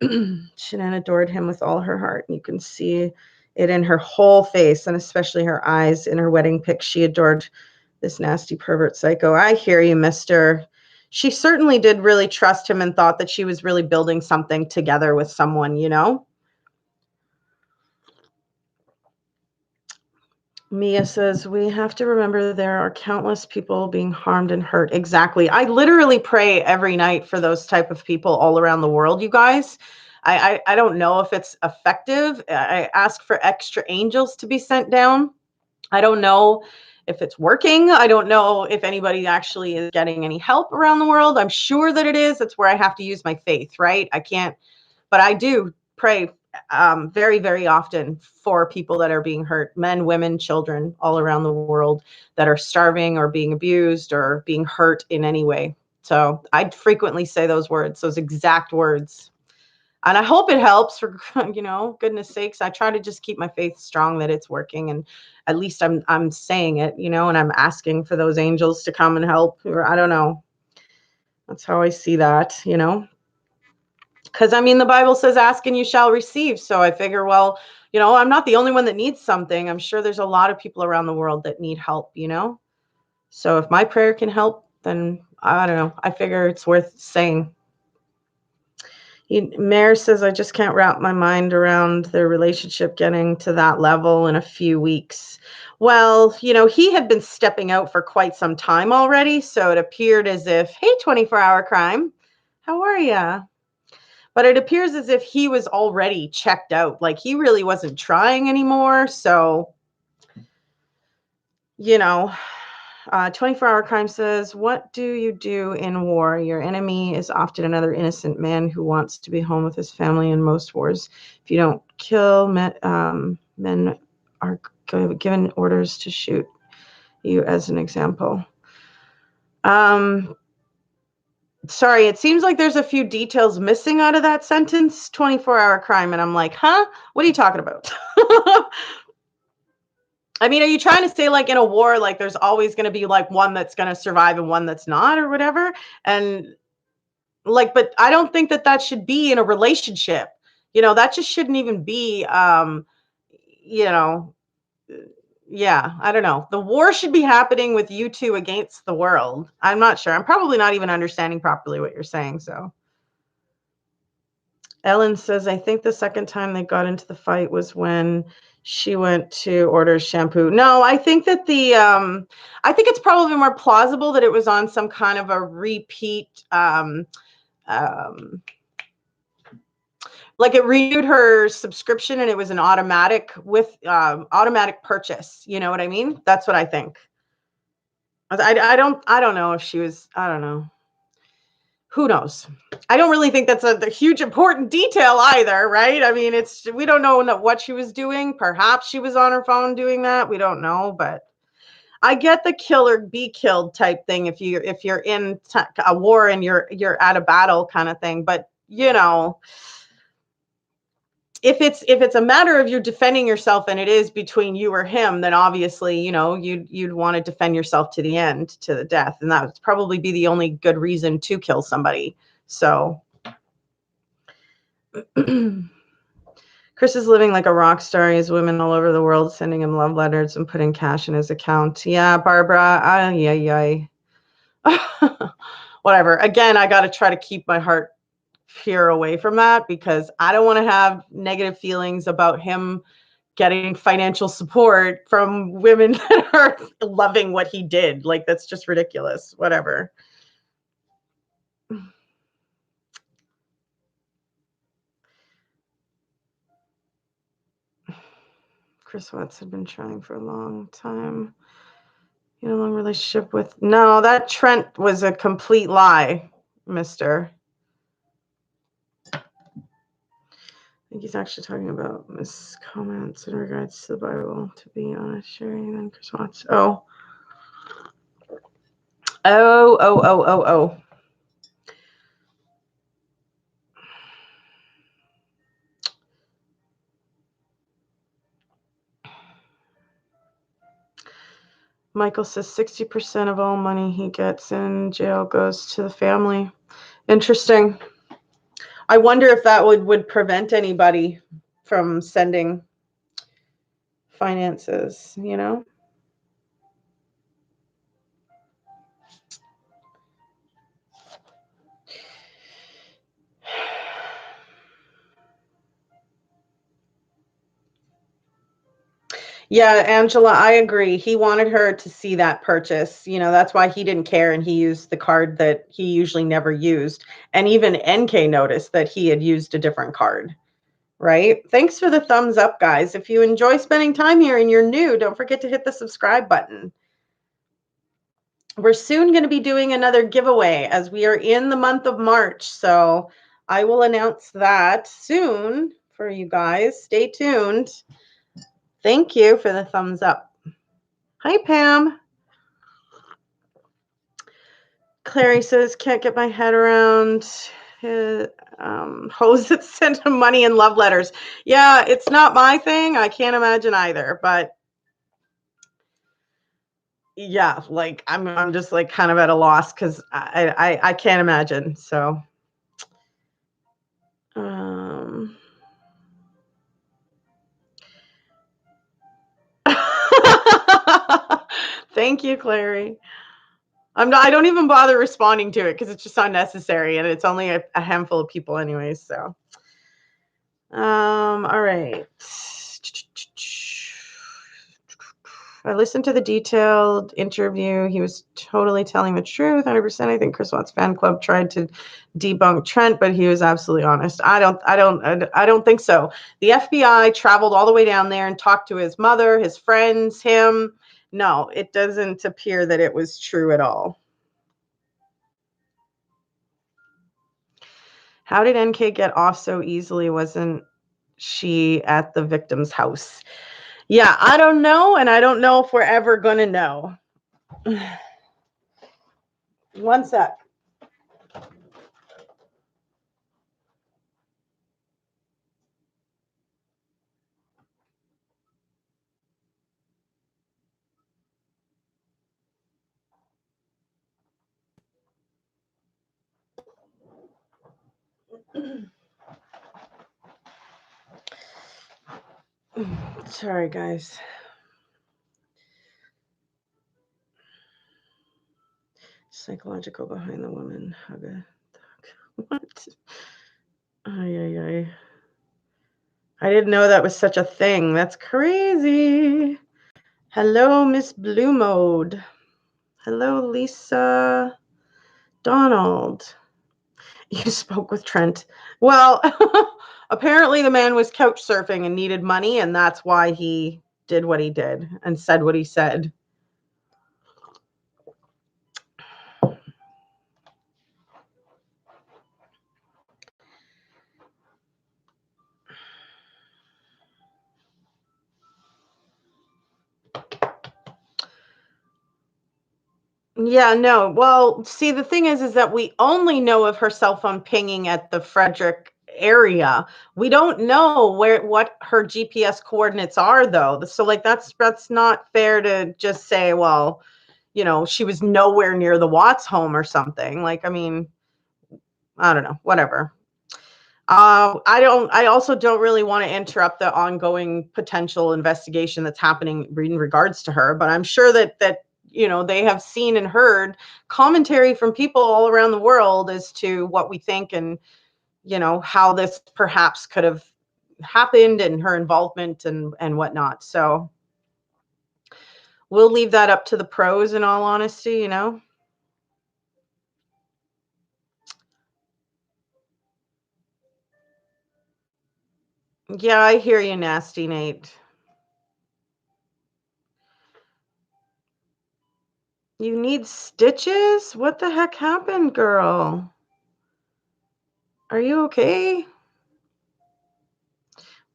Shanann adored him with all her heart. You can see it in her whole face and especially her eyes in her wedding pic. She adored this nasty pervert psycho. I hear you, mister. She certainly did really trust him and thought that she was really building something together with someone, Mia says, we have to remember there are countless people being harmed and hurt. Exactly. I literally pray every night for those type of people all around the world, you guys. I don't know if it's effective. I ask for extra angels to be sent down. I don't know if it's working. I don't know if anybody actually is getting any help around the world. I'm sure that it is. That's where I have to use my faith, right? I can't, but I do pray very, very often for people that are being hurt, men, women, children all around the world that are starving or being abused or being hurt in any way. So I frequently say those words, those exact words. And I hope it helps for, goodness sakes. I try to just keep my faith strong that it's working. And at least I'm saying it, and I'm asking for those angels to come and help. Or I don't know. That's how I see that, Because, the Bible says, ask and you shall receive. So I figure, well, I'm not the only one that needs something. I'm sure there's a lot of people around the world that need help, So if my prayer can help, then I don't know. I figure it's worth saying. Mayor says, I just can't wrap my mind around their relationship getting to that level in a few weeks. Well, he had been stepping out for quite some time already. So it appeared as if, hey, 24-hour crime, how are you? But it appears as if he was already checked out. Like he really wasn't trying anymore. So, 24-hour crime says, what do you do in war? Your enemy is often another innocent man who wants to be home with his family in most wars. If you don't kill, men are given orders to shoot you as an example. Sorry, it seems like there's a few details missing out of that sentence, 24-hour crime. And I'm like, huh? What are you talking about? Are you trying to say like in a war, like there's always going to be like one that's going to survive and one that's not or whatever? And like, but I don't think that should be in a relationship. You know, that just shouldn't even be, you know, yeah, I don't know. The war should be happening with you two against the world. I'm not sure. I'm probably not even understanding properly what you're saying. So Ellen says, I think the second time they got into the fight was when she went to order shampoo. No, I think that I think it's probably more plausible that it was on some kind of a repeat, um, like it renewed her subscription and it was an automatic with automatic purchase. You know what I mean? That's what I think. I don't know if she was, I don't know. Who knows? I don't really think that's a huge important detail either, right? I mean, we don't know what she was doing. Perhaps she was on her phone doing that. We don't know, but I get the kill or be killed type thing if you're in a war and you're at a battle kind of thing. But you know, if it's a matter of you defending yourself and it is between you or him, then obviously, you know, you'd want to defend yourself to the end, to the death, and that would probably be the only good reason to kill somebody. So Chris is living like a rock star. He has women all over the world sending him love letters and putting cash in his account. Yeah, Barbara. Yeah. Whatever. Again, I got to try to keep my heart pure away from that because I don't want to have negative feelings about him getting financial support from women that are loving what he did. Like, that's just ridiculous. Whatever. Chris Watts had been trying for a long time. You know, long relationship with. No, that Trent was a complete lie, mister. I think he's actually talking about miscomments in regards to the Bible, to be honest, sharing and Chris Watts. Oh. Michael says 60% of all money he gets in jail goes to the family. Interesting. I wonder if that would prevent anybody from sending finances, you know? Yeah, Angela, I agree. He wanted her to see that purchase. You know, that's why he didn't care and he used the card that he usually never used. And even NK noticed that he had used a different card, right? Thanks for the thumbs up, guys. If you enjoy spending time here and you're new, don't forget to hit the subscribe button. We're soon going to be doing another giveaway as we are in the month of March. So I will announce that soon for you guys. Stay tuned. Thank you for the thumbs up. Hi, Pam. Clary says, can't get my head around hoes that send him money and love letters. Yeah, it's not my thing. I can't imagine either. But yeah, like I'm just like kind of at a loss because I can't imagine. So thank you, Clary. I don't even bother responding to it because it's just unnecessary and it's only a handful of people anyways. So all right. I listened to the detailed interview. He was totally telling the truth, 100%. I think Chris Watts fan club tried to debunk Trent, but he was absolutely honest. I don't think so. The FBI traveled all the way down there and talked to his mother, his friends, him. No, it doesn't appear that it was true at all. How did NK get off so easily? Wasn't she at the victim's house? Yeah, I don't know, and I don't know if we're ever going to know. One sec. Sorry, guys. Psychological behind the woman. What? Ay. I didn't know that was such a thing. That's crazy. Hello, Miss Blue Mode. Hello, Lisa. Donald. You spoke with Trent. Well, apparently the man was couch surfing and needed money, and that's why he did what he did and said what he said. Yeah, no. Well, see, the thing is that we only know of her cell phone pinging at the Frederick area. We don't know what her GPS coordinates are, though. So, like, that's not fair to just say, well, she was nowhere near the Watts home or something. Like, I mean, I don't know, whatever. I also don't really want to interrupt the ongoing potential investigation that's happening in regards to her, but I'm sure that they have seen and heard commentary from people all around the world as to what we think and how this perhaps could have happened and her involvement and whatnot. So we'll leave that up to the pros, in all honesty. Yeah, I hear you, Nasty Nate. You need stitches? What the heck happened, girl? Are you okay?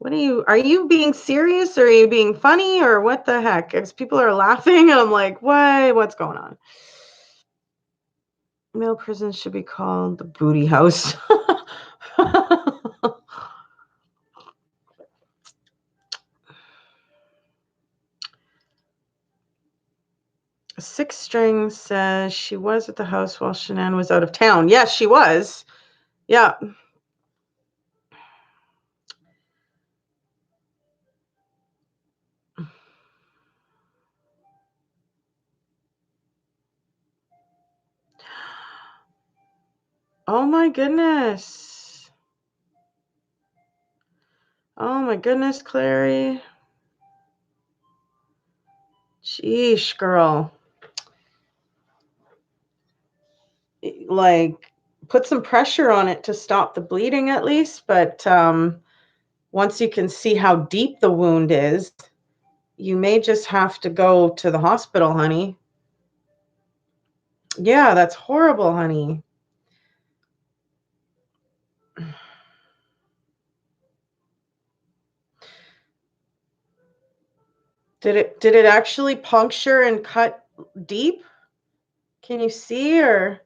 Are you being serious or are you being funny or what the heck? Because people are laughing and I'm like, what's going on? Male prisons should be called the booty house. Six String says she was at the house while Shanann was out of town. Yes, she was. Yeah. Oh my goodness. Oh my goodness, Clary. Sheesh, girl. Like, put some pressure on it to stop the bleeding at least, but once you can see how deep the wound is, you may just have to go to the hospital, honey. Yeah, that's horrible, honey. Did it actually puncture and cut deep? Can you see? Or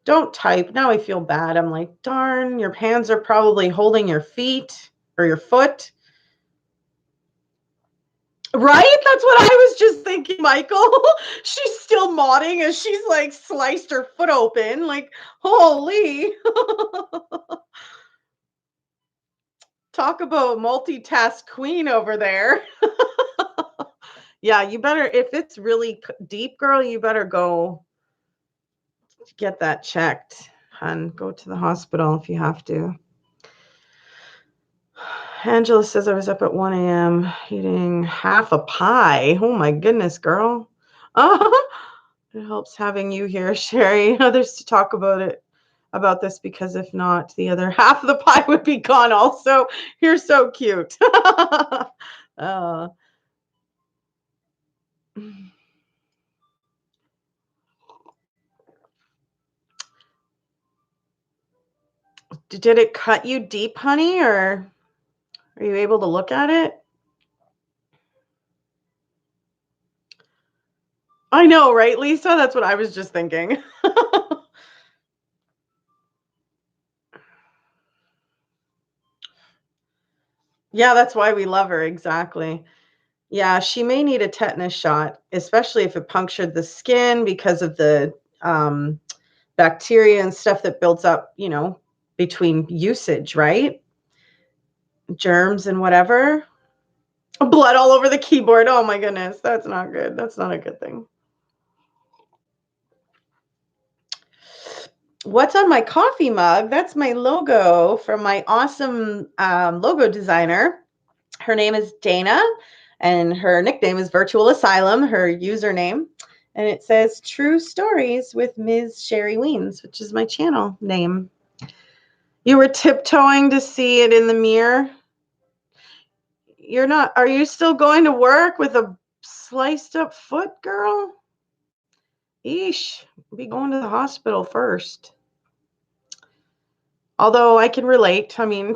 don't type. Now I feel bad. I'm like, darn, your hands are probably holding your feet or your foot. Right? That's what I was just thinking, Michael. She's still modding as she's like sliced her foot open. Like, holy. Talk about multitask queen over there. Yeah, you better, if it's really deep, girl, you better go get that checked, hun. Go to the hospital if you have to. Angela says I was up at 1 a.m. eating half a pie. Oh my goodness, girl. It helps having you here, Sherry, others to talk about this, because if not, the other half of the pie would be gone also. You're so cute. uh, did it cut you deep, honey, or are you able to look at it? I know, right, Lisa? That's what I was just thinking. Yeah, that's why we love her. Exactly. Yeah, she may need a tetanus shot, especially if it punctured the skin because of the bacteria and stuff that builds up, between usage, right? Germs and whatever. Blood all over the keyboard. Oh my goodness. That's not good. That's not a good thing. What's on my coffee mug? That's my logo from my awesome logo designer. Her name is Dana, and her nickname is Virtual Asylum, her username. And it says True Stories with Ms. Sherry Weens, which is my channel name. You were tiptoeing to see it in the mirror? You're not, are you still going to work with a sliced up foot, girl? Eesh, be going to the hospital first. Although I can relate. I mean,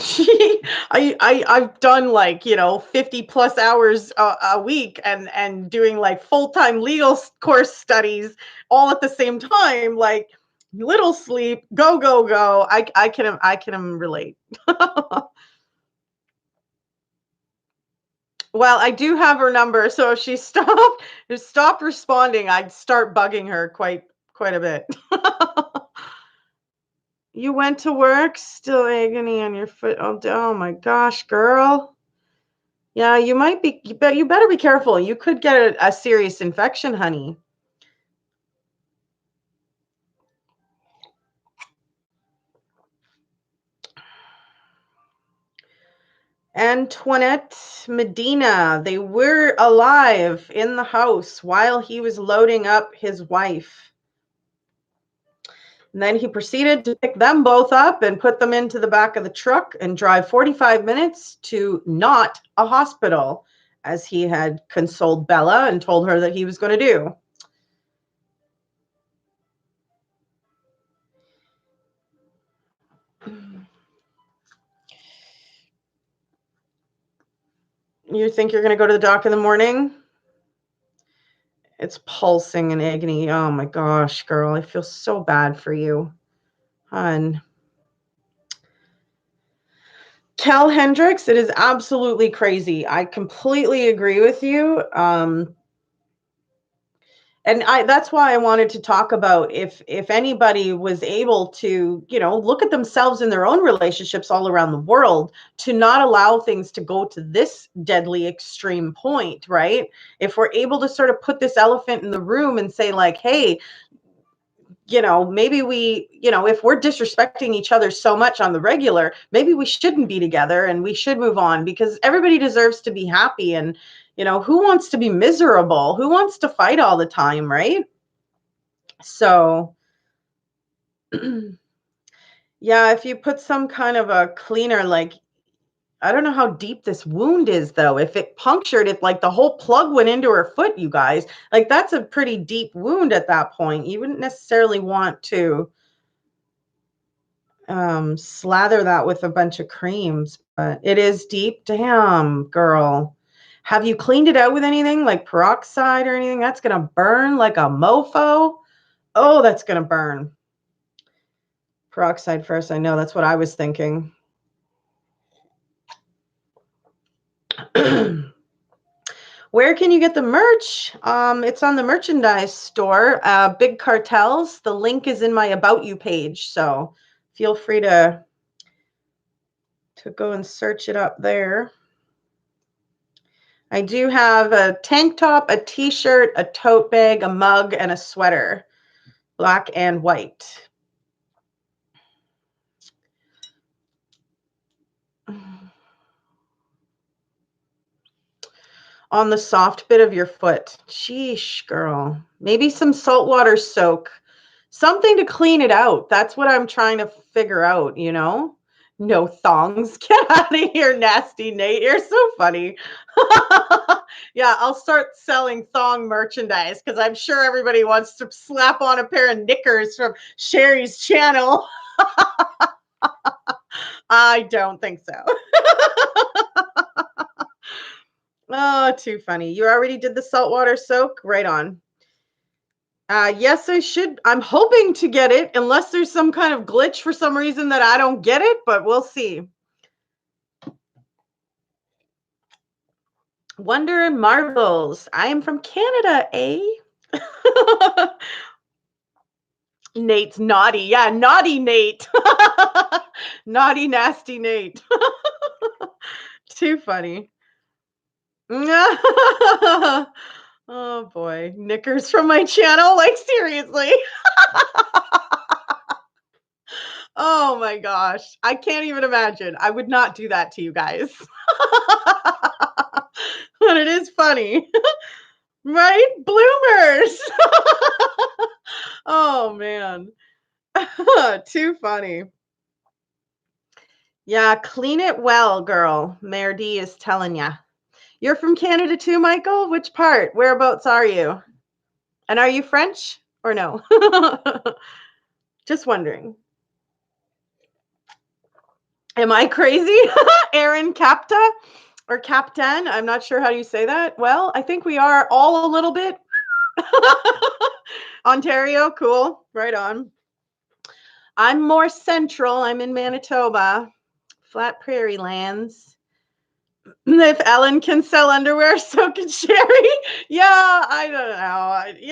I've done like, 50 plus hours a week and doing like full-time legal course studies all at the same time, like little sleep, go, go, go. I can relate. Well, I do have her number, so if she stopped responding, I'd start bugging her quite a bit. You went to work, still agony on your foot. Oh my gosh, girl. Yeah, you might be, you better be careful. You could get a serious infection, honey. Antoinette Medina, they were alive in the house while he was loading up his wife. And then he proceeded to pick them both up and put them into the back of the truck and drive 45 minutes to not a hospital, as he had consoled Bella and told her that he was going to do. You think you're going to go to the doc in the morning? It's pulsing in agony. Oh my gosh, girl. I feel so bad for you. Hun. Cal Hendricks, it is absolutely crazy. I completely agree with you. And that's why I wanted to talk about if anybody was able to, look at themselves in their own relationships all around the world, to not allow things to go to this deadly extreme point, right? If we're able to sort of put this elephant in the room and say like, hey, maybe we, if we're disrespecting each other so much on the regular, maybe we shouldn't be together and we should move on, because everybody deserves to be happy. And, who wants to be miserable? Who wants to fight all the time, right? So, yeah, if you put some kind of a cleaner, like, I don't know how deep this wound is, though. If it punctured, if like the whole plug went into her foot, you guys, like that's a pretty deep wound at that point. You wouldn't necessarily want to slather that with a bunch of creams, but it is deep. Damn, girl. Have you cleaned it out with anything like peroxide or anything? That's going to burn like a mofo. Oh, that's going to burn. Peroxide first. I know, that's what I was thinking. Where can you get the merch? It's on the merchandise store, Big Cartels. The link is in my About You page, so feel free to go and search it up there. I do have a tank top, a t-shirt, a tote bag, a mug, and a sweater, black and white. On the soft bit of your foot. Sheesh, girl. Maybe some saltwater soak. Something to clean it out. That's what I'm trying to figure out, No thongs. Get out of here, nasty Nate. You're so funny. Yeah, I'll start selling thong merchandise because I'm sure everybody wants to slap on a pair of knickers from Sherry's channel. I don't think so. Oh, too funny. You already did the saltwater soak? Right on. Yes, I should. I'm hoping to get it, unless there's some kind of glitch for some reason that I don't get it, but we'll see. Wonder and Marvels. I am from Canada, eh? Nate's naughty. Yeah, naughty Nate. Naughty, nasty Nate. Too funny. Oh boy, knickers from my channel, like seriously. Oh my gosh, I can't even imagine. I would not do that to you guys. But it is funny, right? Bloomers. Oh man. Too funny. Yeah, clean it well, girl. Mayor D is telling ya. You're from Canada too, Michael? Which part? Whereabouts are you? And are you French or no? Just wondering. Am I crazy? Aaron Capta or Captain? I'm not sure how you say that. Well, I think we are all a little bit. Ontario, cool. Right on. I'm more central. I'm in Manitoba, flat prairie lands. If Ellen can sell underwear, so can Sherry. Yeah, I don't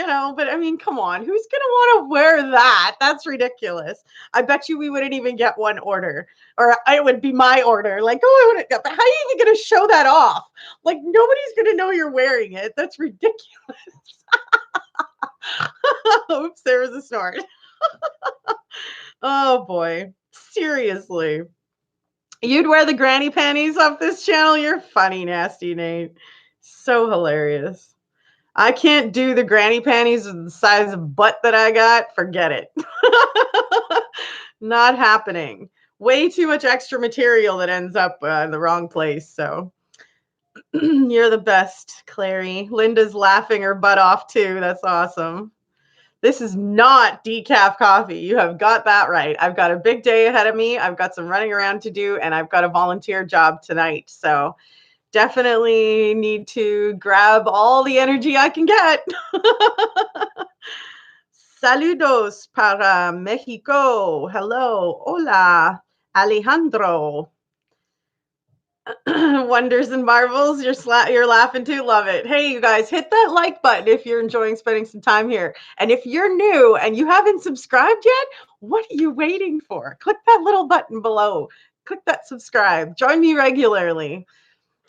know. But I mean, come on. Who's going to want to wear that? That's ridiculous. I bet you we wouldn't even get one order, or it would be my order. Like, oh, how are you even going to show that off? Like, nobody's going to know you're wearing it. That's ridiculous. Oops, there was a snort. Oh, boy. Seriously. You'd wear the granny panties off this channel? You're funny, nasty Nate. So hilarious. I can't do the granny panties with the size of butt that I got. Forget it. Not happening. Way too much extra material that ends up in the wrong place. So you're the best, Clary. Linda's laughing her butt off too. That's awesome. This is not decaf coffee. You have got that right. I've got a big day ahead of me. I've got some running around to do, and I've got a volunteer job tonight. So definitely need to grab all the energy I can get. Saludos para Mexico. Hello. Hola. Alejandro. Wonders and marvels. You're laughing too. Love it. Hey, you guys, hit that like button if you're enjoying spending some time here. And if you're new and you haven't subscribed yet, what are you waiting for? Click that little button below. Click that subscribe. Join me regularly.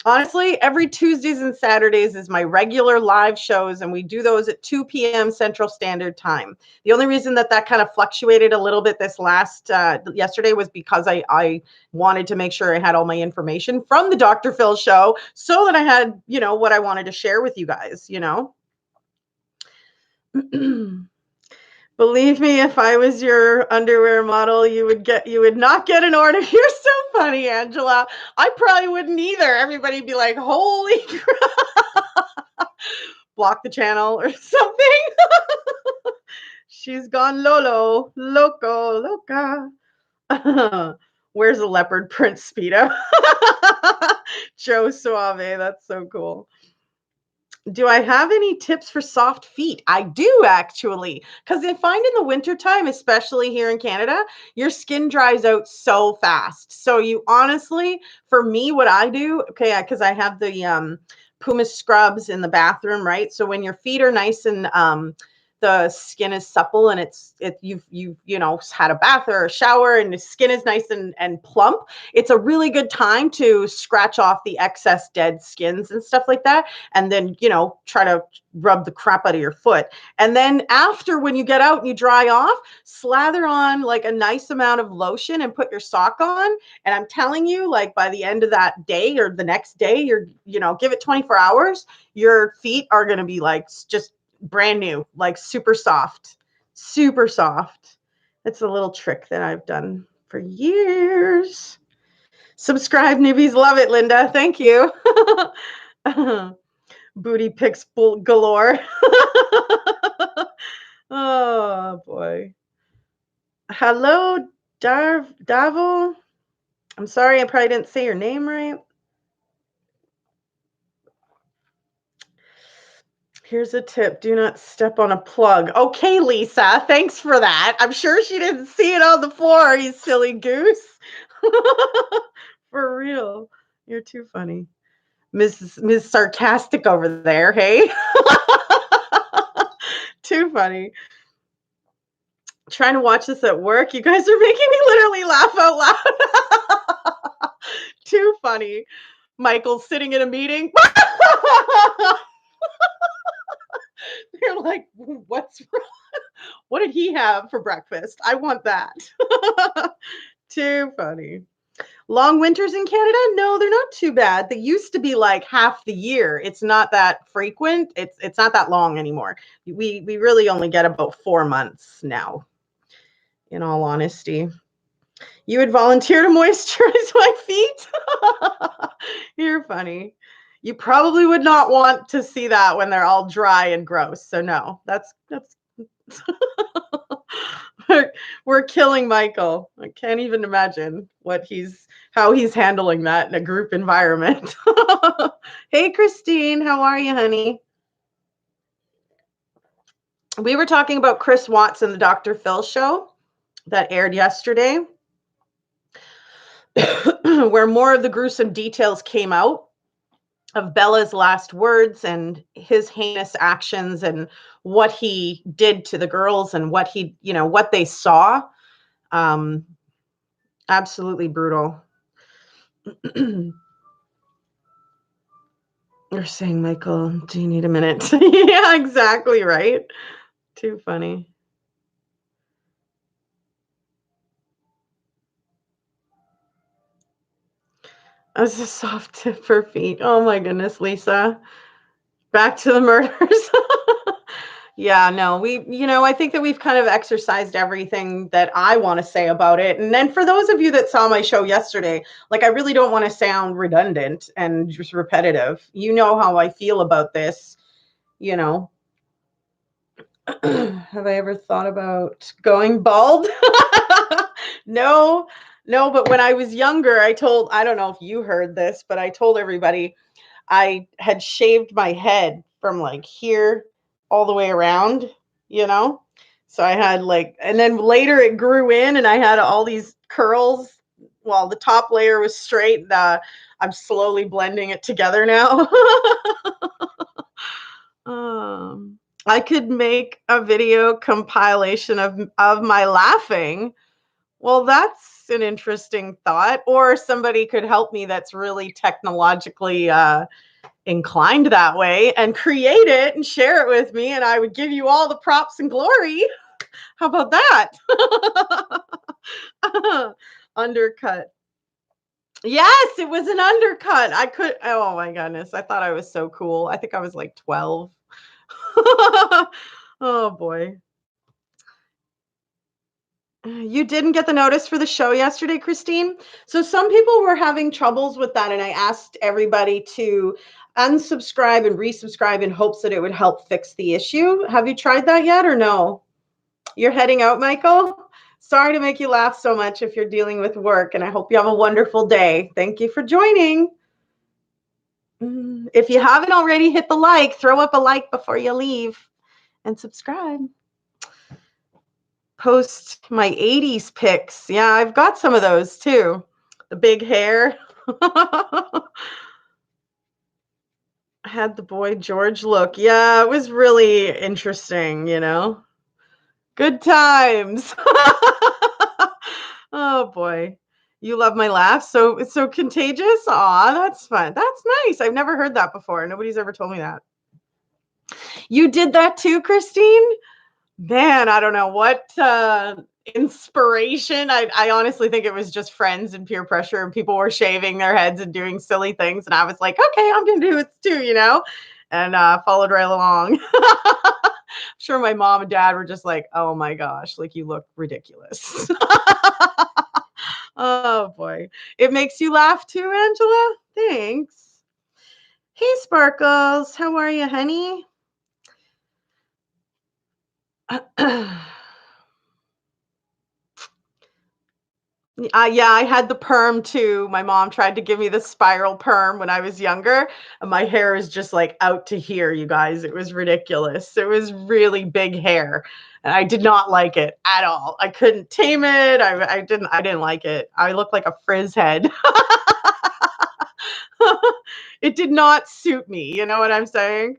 Honestly, every Tuesdays and Saturdays is my regular live shows, and we do those at 2 p.m. Central Standard Time. The only reason that kind of fluctuated a little bit this last yesterday was because I wanted to make sure I had all my information from the Dr. Phil show so that I had, what I wanted to share with you guys, Believe me, if I was your underwear model, you would not get an order. You're so funny, Angela. I probably wouldn't either. Everybody'd be like, holy crap. Block the channel or something. She's gone loco, loca. Where's a leopard print Speedo? Joe Suave, that's so cool. Do I have any tips for soft feet? I do actually, because I find in the wintertime, especially here in Canada, your skin dries out so fast. So you honestly, for me, what I do, okay, because I have the Puma scrubs in the bathroom, right? So when your feet are nice and the skin is supple and you've had a bath or a shower and the skin is nice and plump, it's a really good time to scratch off the excess dead skins and stuff like that, and then try to rub the crap out of your foot. And then after, when you get out and you dry off, slather on like a nice amount of lotion and put your sock on. And I'm telling you, like by the end of that day or the next day, give it 24 hours, your feet are going to be like just brand new, like super soft. It's a little trick that I've done for years. Subscribe, newbies. Love it, Linda. Thank you. Booty pics galore. Oh boy. Hello, Davo. I'm sorry, I probably didn't say your name right. Here's a tip. Do not step on a plug. Okay, Lisa. Thanks for that. I'm sure she didn't see it on the floor, you silly goose. For real. You're too funny. Ms. Sarcastic over there, hey? Too funny. Trying to watch this at work. You guys are making me literally laugh out loud. Too funny. Michael's sitting in a meeting. They're like, what's wrong? What did he have for breakfast? I want that. Too funny. Long winters in Canada? No, they're not too bad. They used to be like half the year. It's not that frequent. It's not that long anymore. We really only get about 4 months now, in all honesty. You would volunteer to moisturize my feet? You're funny. You probably would not want to see that when they're all dry and gross. So no, that's we're killing Michael. I can't even imagine how he's handling that in a group environment. Hey, Christine, how are you, honey? We were talking about Chris Watts and the Dr. Phil show that aired yesterday, where more of the gruesome details came out of Bella's last words and his heinous actions and what he did to the girls and what they saw. Absolutely brutal. You're saying, Michael, do you need a minute? Yeah, exactly, right? Too funny. I was a soft tip for feet. Oh my goodness, Lisa. Back to the murders. Yeah, no, I think that we've kind of exercised everything that I want to say about it. And then for those of you that saw my show yesterday, like I really don't want to sound redundant and just repetitive. You know how I feel about this, Have I ever thought about going bald? No, but when I was younger, I don't know if you heard this, but I told everybody I had shaved my head from like here all the way around, So I had and then later it grew in and I had all these curls. Well, the top layer was straight. I'm slowly blending it together now. I could make a video compilation of my laughing. Well, that's an interesting thought. Or somebody could help me that's really technologically inclined that way and create it and share it with me, and I would give you all the props and glory. How about that? Undercut. Yes, it was an undercut. Oh my goodness. I thought I was so cool. I think I was like 12. Oh boy. You didn't get the notice for the show yesterday, Christine? So some people were having troubles with that, and I asked everybody to unsubscribe and resubscribe in hopes that it would help fix the issue. Have you tried that yet or no? You're heading out, Michael? Sorry to make you laugh so much if you're dealing with work, and I hope you have a wonderful day. Thank you for joining. If you haven't already, hit the like. Throw up a like before you leave and subscribe. Post my 80s pics. Yeah, I've got some of those too. The big hair. I had the Boy George look. Yeah, it was really interesting, Good times. Oh boy. You love my laugh. So it's so contagious. Aw, that's fun. That's nice. I've never heard that before. Nobody's ever told me that. You did that too, Christine? Man, I don't know what inspiration. I honestly think it was just friends and peer pressure, and people were shaving their heads and doing silly things. And I was like, okay, I'm going to do it too, and followed right along. I'm sure my mom and dad were just like, oh my gosh, like you look ridiculous. Oh boy. It makes you laugh too, Angela? Thanks. Hey, Sparkles. How are you, honey? Yeah, I had the perm too. My mom tried to give me the spiral perm when I was younger, and my hair is just like out to here, you guys. It was ridiculous. It was really big hair, and I did not like it at all. I couldn't tame it. I didn't like it. I looked like a frizz head. It did not suit me. You know what I'm saying?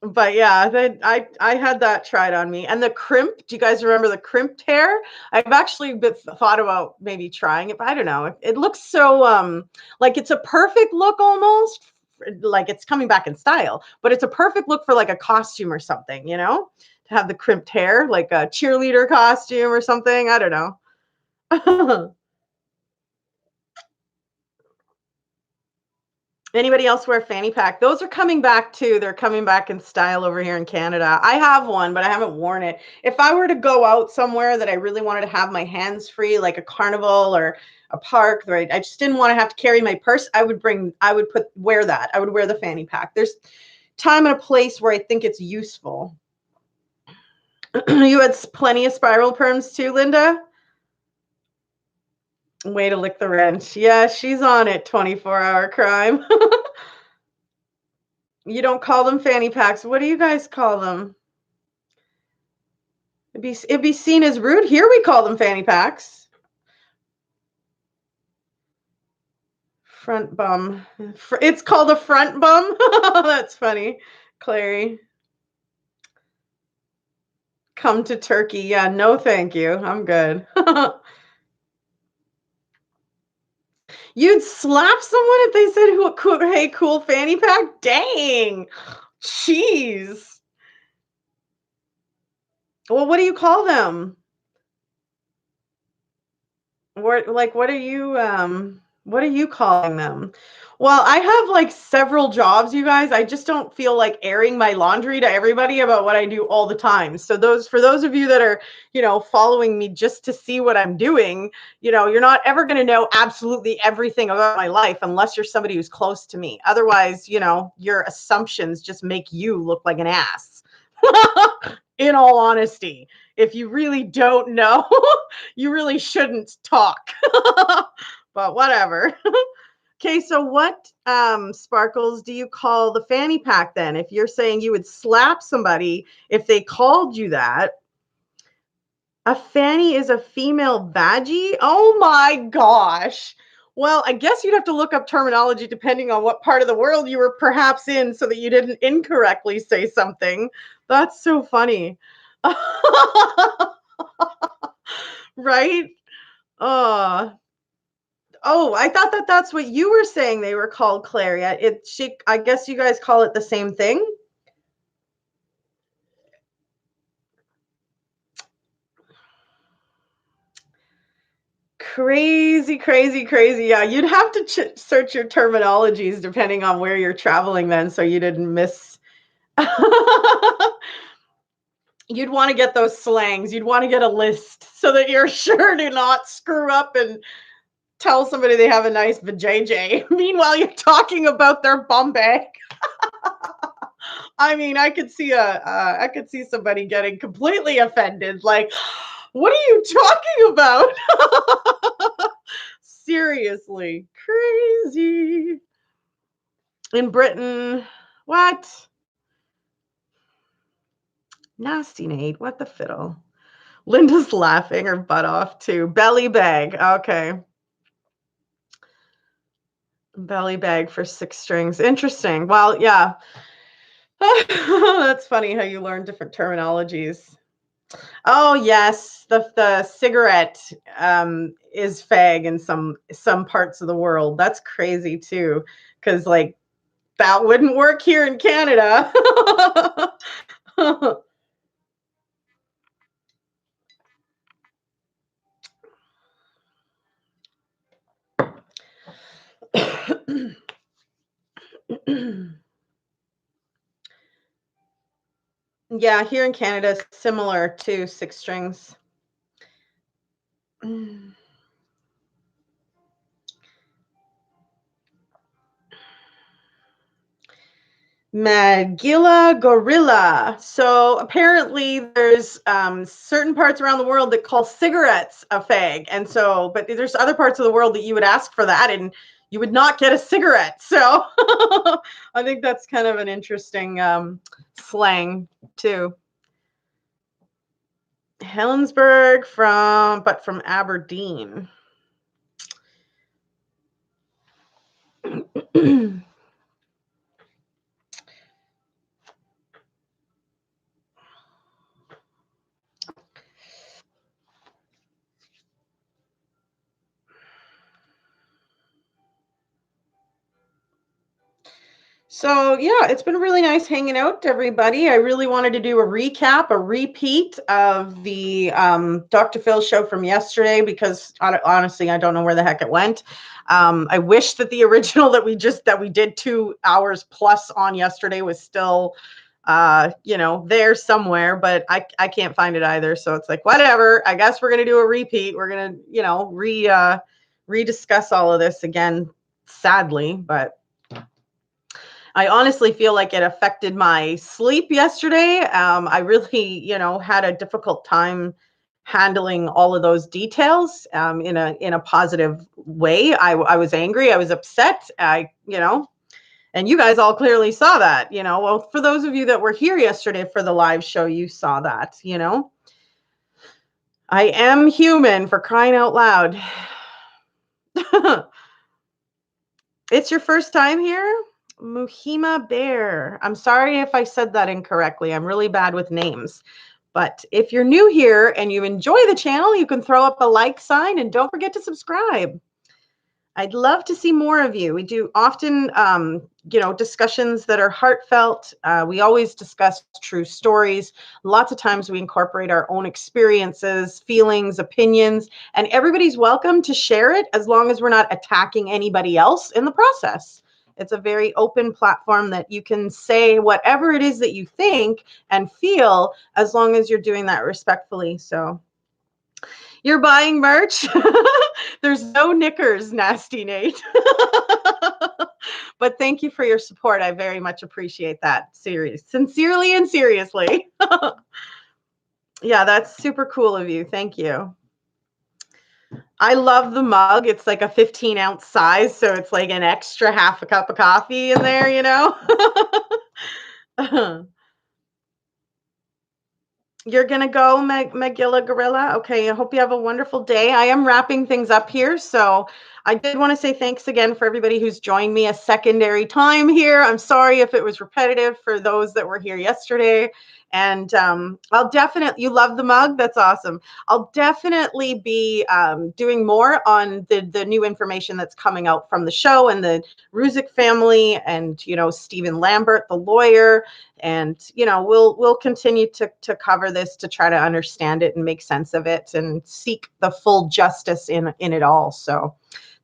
But yeah, I had that tried on me. And the crimp, do you guys remember the crimped hair? I've actually thought about maybe trying it, but I don't know. It looks so like it's a perfect look almost, like it's coming back in style, but it's a perfect look for like a costume or something, you know? To have the crimped hair, like a cheerleader costume or something. I don't know. Anybody else wear fanny pack? Those are coming back too. They're coming back in style over here in Canada. I have one, but I haven't worn it. If I were to go out somewhere that I really wanted to have my hands free, like a carnival or a park, right? I just didn't want to have to carry my purse. Wear that. I would wear the fanny pack. There's time and a place where I think it's useful. You had plenty of spiral perms too, Linda? Way to lick the wrench. Yeah, she's on it. 24-hour crime. You don't call them fanny packs. What do you guys call them? It'd be seen as rude. Here we call them fanny packs. Front bum. It's called a front bum. That's funny, Clary. Come to Turkey. Yeah, no, thank you. I'm good. You'd slap someone if they said, "Hey, cool fanny pack." Dang. Jeez. Well, what do you call them? What are you calling them? Well, I have like several jobs, you guys. I just don't feel like airing my laundry to everybody about what I do all the time. So those of you that are, following me just to see what I'm doing, you're not ever going to know absolutely everything about my life unless you're somebody who's close to me. Otherwise, your assumptions just make you look like an ass. In all honesty, if you really don't know, you really shouldn't talk. But whatever. Okay, so what sparkles do you call the fanny pack then? If you're saying you would slap somebody if they called you that, a fanny is a female badgie? Oh my gosh. Well, I guess you'd have to look up terminology depending on what part of the world you were perhaps in so that you didn't incorrectly say something. That's so funny. Right? Uh Oh, I thought that that's what you were saying they were called, Clary. I guess you guys call it the same thing? Crazy, crazy, crazy. Yeah, you'd have to search your terminologies depending on where you're traveling then so you didn't miss. You'd want to get those slangs. You'd want to get a list so that you're sure to not screw up and tell somebody they have a nice vajayjay. Meanwhile, you're talking about their bum bag. I mean, I could see somebody getting completely offended. Like, what are you talking about? Seriously, crazy. In Britain, what? Nasty Nate, what the fiddle? Linda's laughing her butt off too. Belly bag. Okay. Belly bag for 6 strings. Interesting. Well, yeah. That's funny how you learn different terminologies. Oh yes, the cigarette is fag in some parts of the world. That's crazy too, because like that wouldn't work here in Canada. Yeah, here in Canada, similar to 6 strings. Magilla gorilla. So apparently there's certain parts around the world that call cigarettes a fag. And so, but there's other parts of the world that you would ask for that and you would not get a cigarette. So I think that's kind of an interesting slang too. Helensburgh from Aberdeen. So, yeah, it's been really nice hanging out, everybody. I really wanted to do a recap, a repeat of the Dr. Phil show from yesterday because honestly, I don't know where the heck it went. I wish that the original that we did 2 hours plus on yesterday was still, there somewhere, but I can't find it either. So it's like, whatever. I guess we're gonna do a repeat. We're gonna, rediscuss all of this again, sadly, but. I honestly feel like it affected my sleep yesterday. I really, had a difficult time handling all of those details in a positive way. I was angry. I was upset. And you guys all clearly saw that. Well, for those of you that were here yesterday for the live show, you saw that. I am human, for crying out loud. It's your first time here? Muhima Bear. I'm sorry if I said that incorrectly. I'm really bad with names. But if you're new here and you enjoy the channel, you can throw up a like sign and don't forget to subscribe. I'd love to see more of you. We do often, discussions that are heartfelt. We always discuss true stories. Lots of times we incorporate our own experiences, feelings, opinions, and everybody's welcome to share it as long as we're not attacking anybody else in the process. It's a very open platform that you can say whatever it is that you think and feel as long as you're doing that respectfully. So you're buying merch? There's no knickers, Nasty Nate. But thank you for your support. I very much appreciate that. Sincerely and seriously. Yeah, that's super cool of you. Thank you. I love the mug. It's like a 15-ounce size, so it's like an extra half a cup of coffee in there, You're going to go, Megilla Gorilla? Okay, I hope you have a wonderful day. I am wrapping things up here, so I did want to say thanks again for everybody who's joined me a secondary time here. I'm sorry if it was repetitive for those that were here yesterday. And I'll definitely, you love the mug? That's awesome. I'll definitely be doing more on the new information that's coming out from the show and the Ruzick family and, Stephen Lambert, the lawyer. And, we'll continue to cover this to try to understand it and make sense of it and seek the full justice in it all. So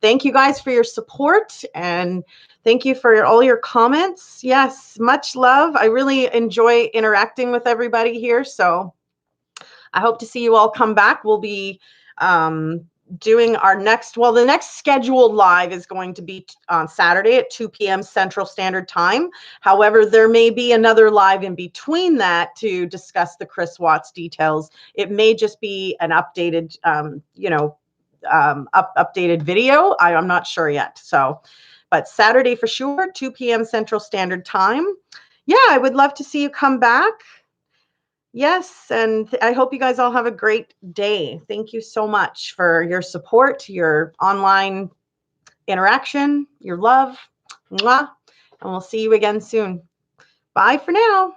thank you guys for your support and thank you for all your comments. Yes, much love. I really enjoy interacting with everybody here. So I hope to see you all come back. We'll be doing the next scheduled live is going to be on Saturday at 2 p.m. Central Standard Time. However, there may be another live in between that to discuss the Chris Watts details. It may just be an updated, updated video. I'm not sure yet. So, but Saturday for sure, 2 p.m. Central Standard Time. Yeah, I would love to see you come back. Yes, and I hope you guys all have a great day. Thank you so much for your support, your online interaction, your love. Mwah. And we'll see you again soon. Bye for now.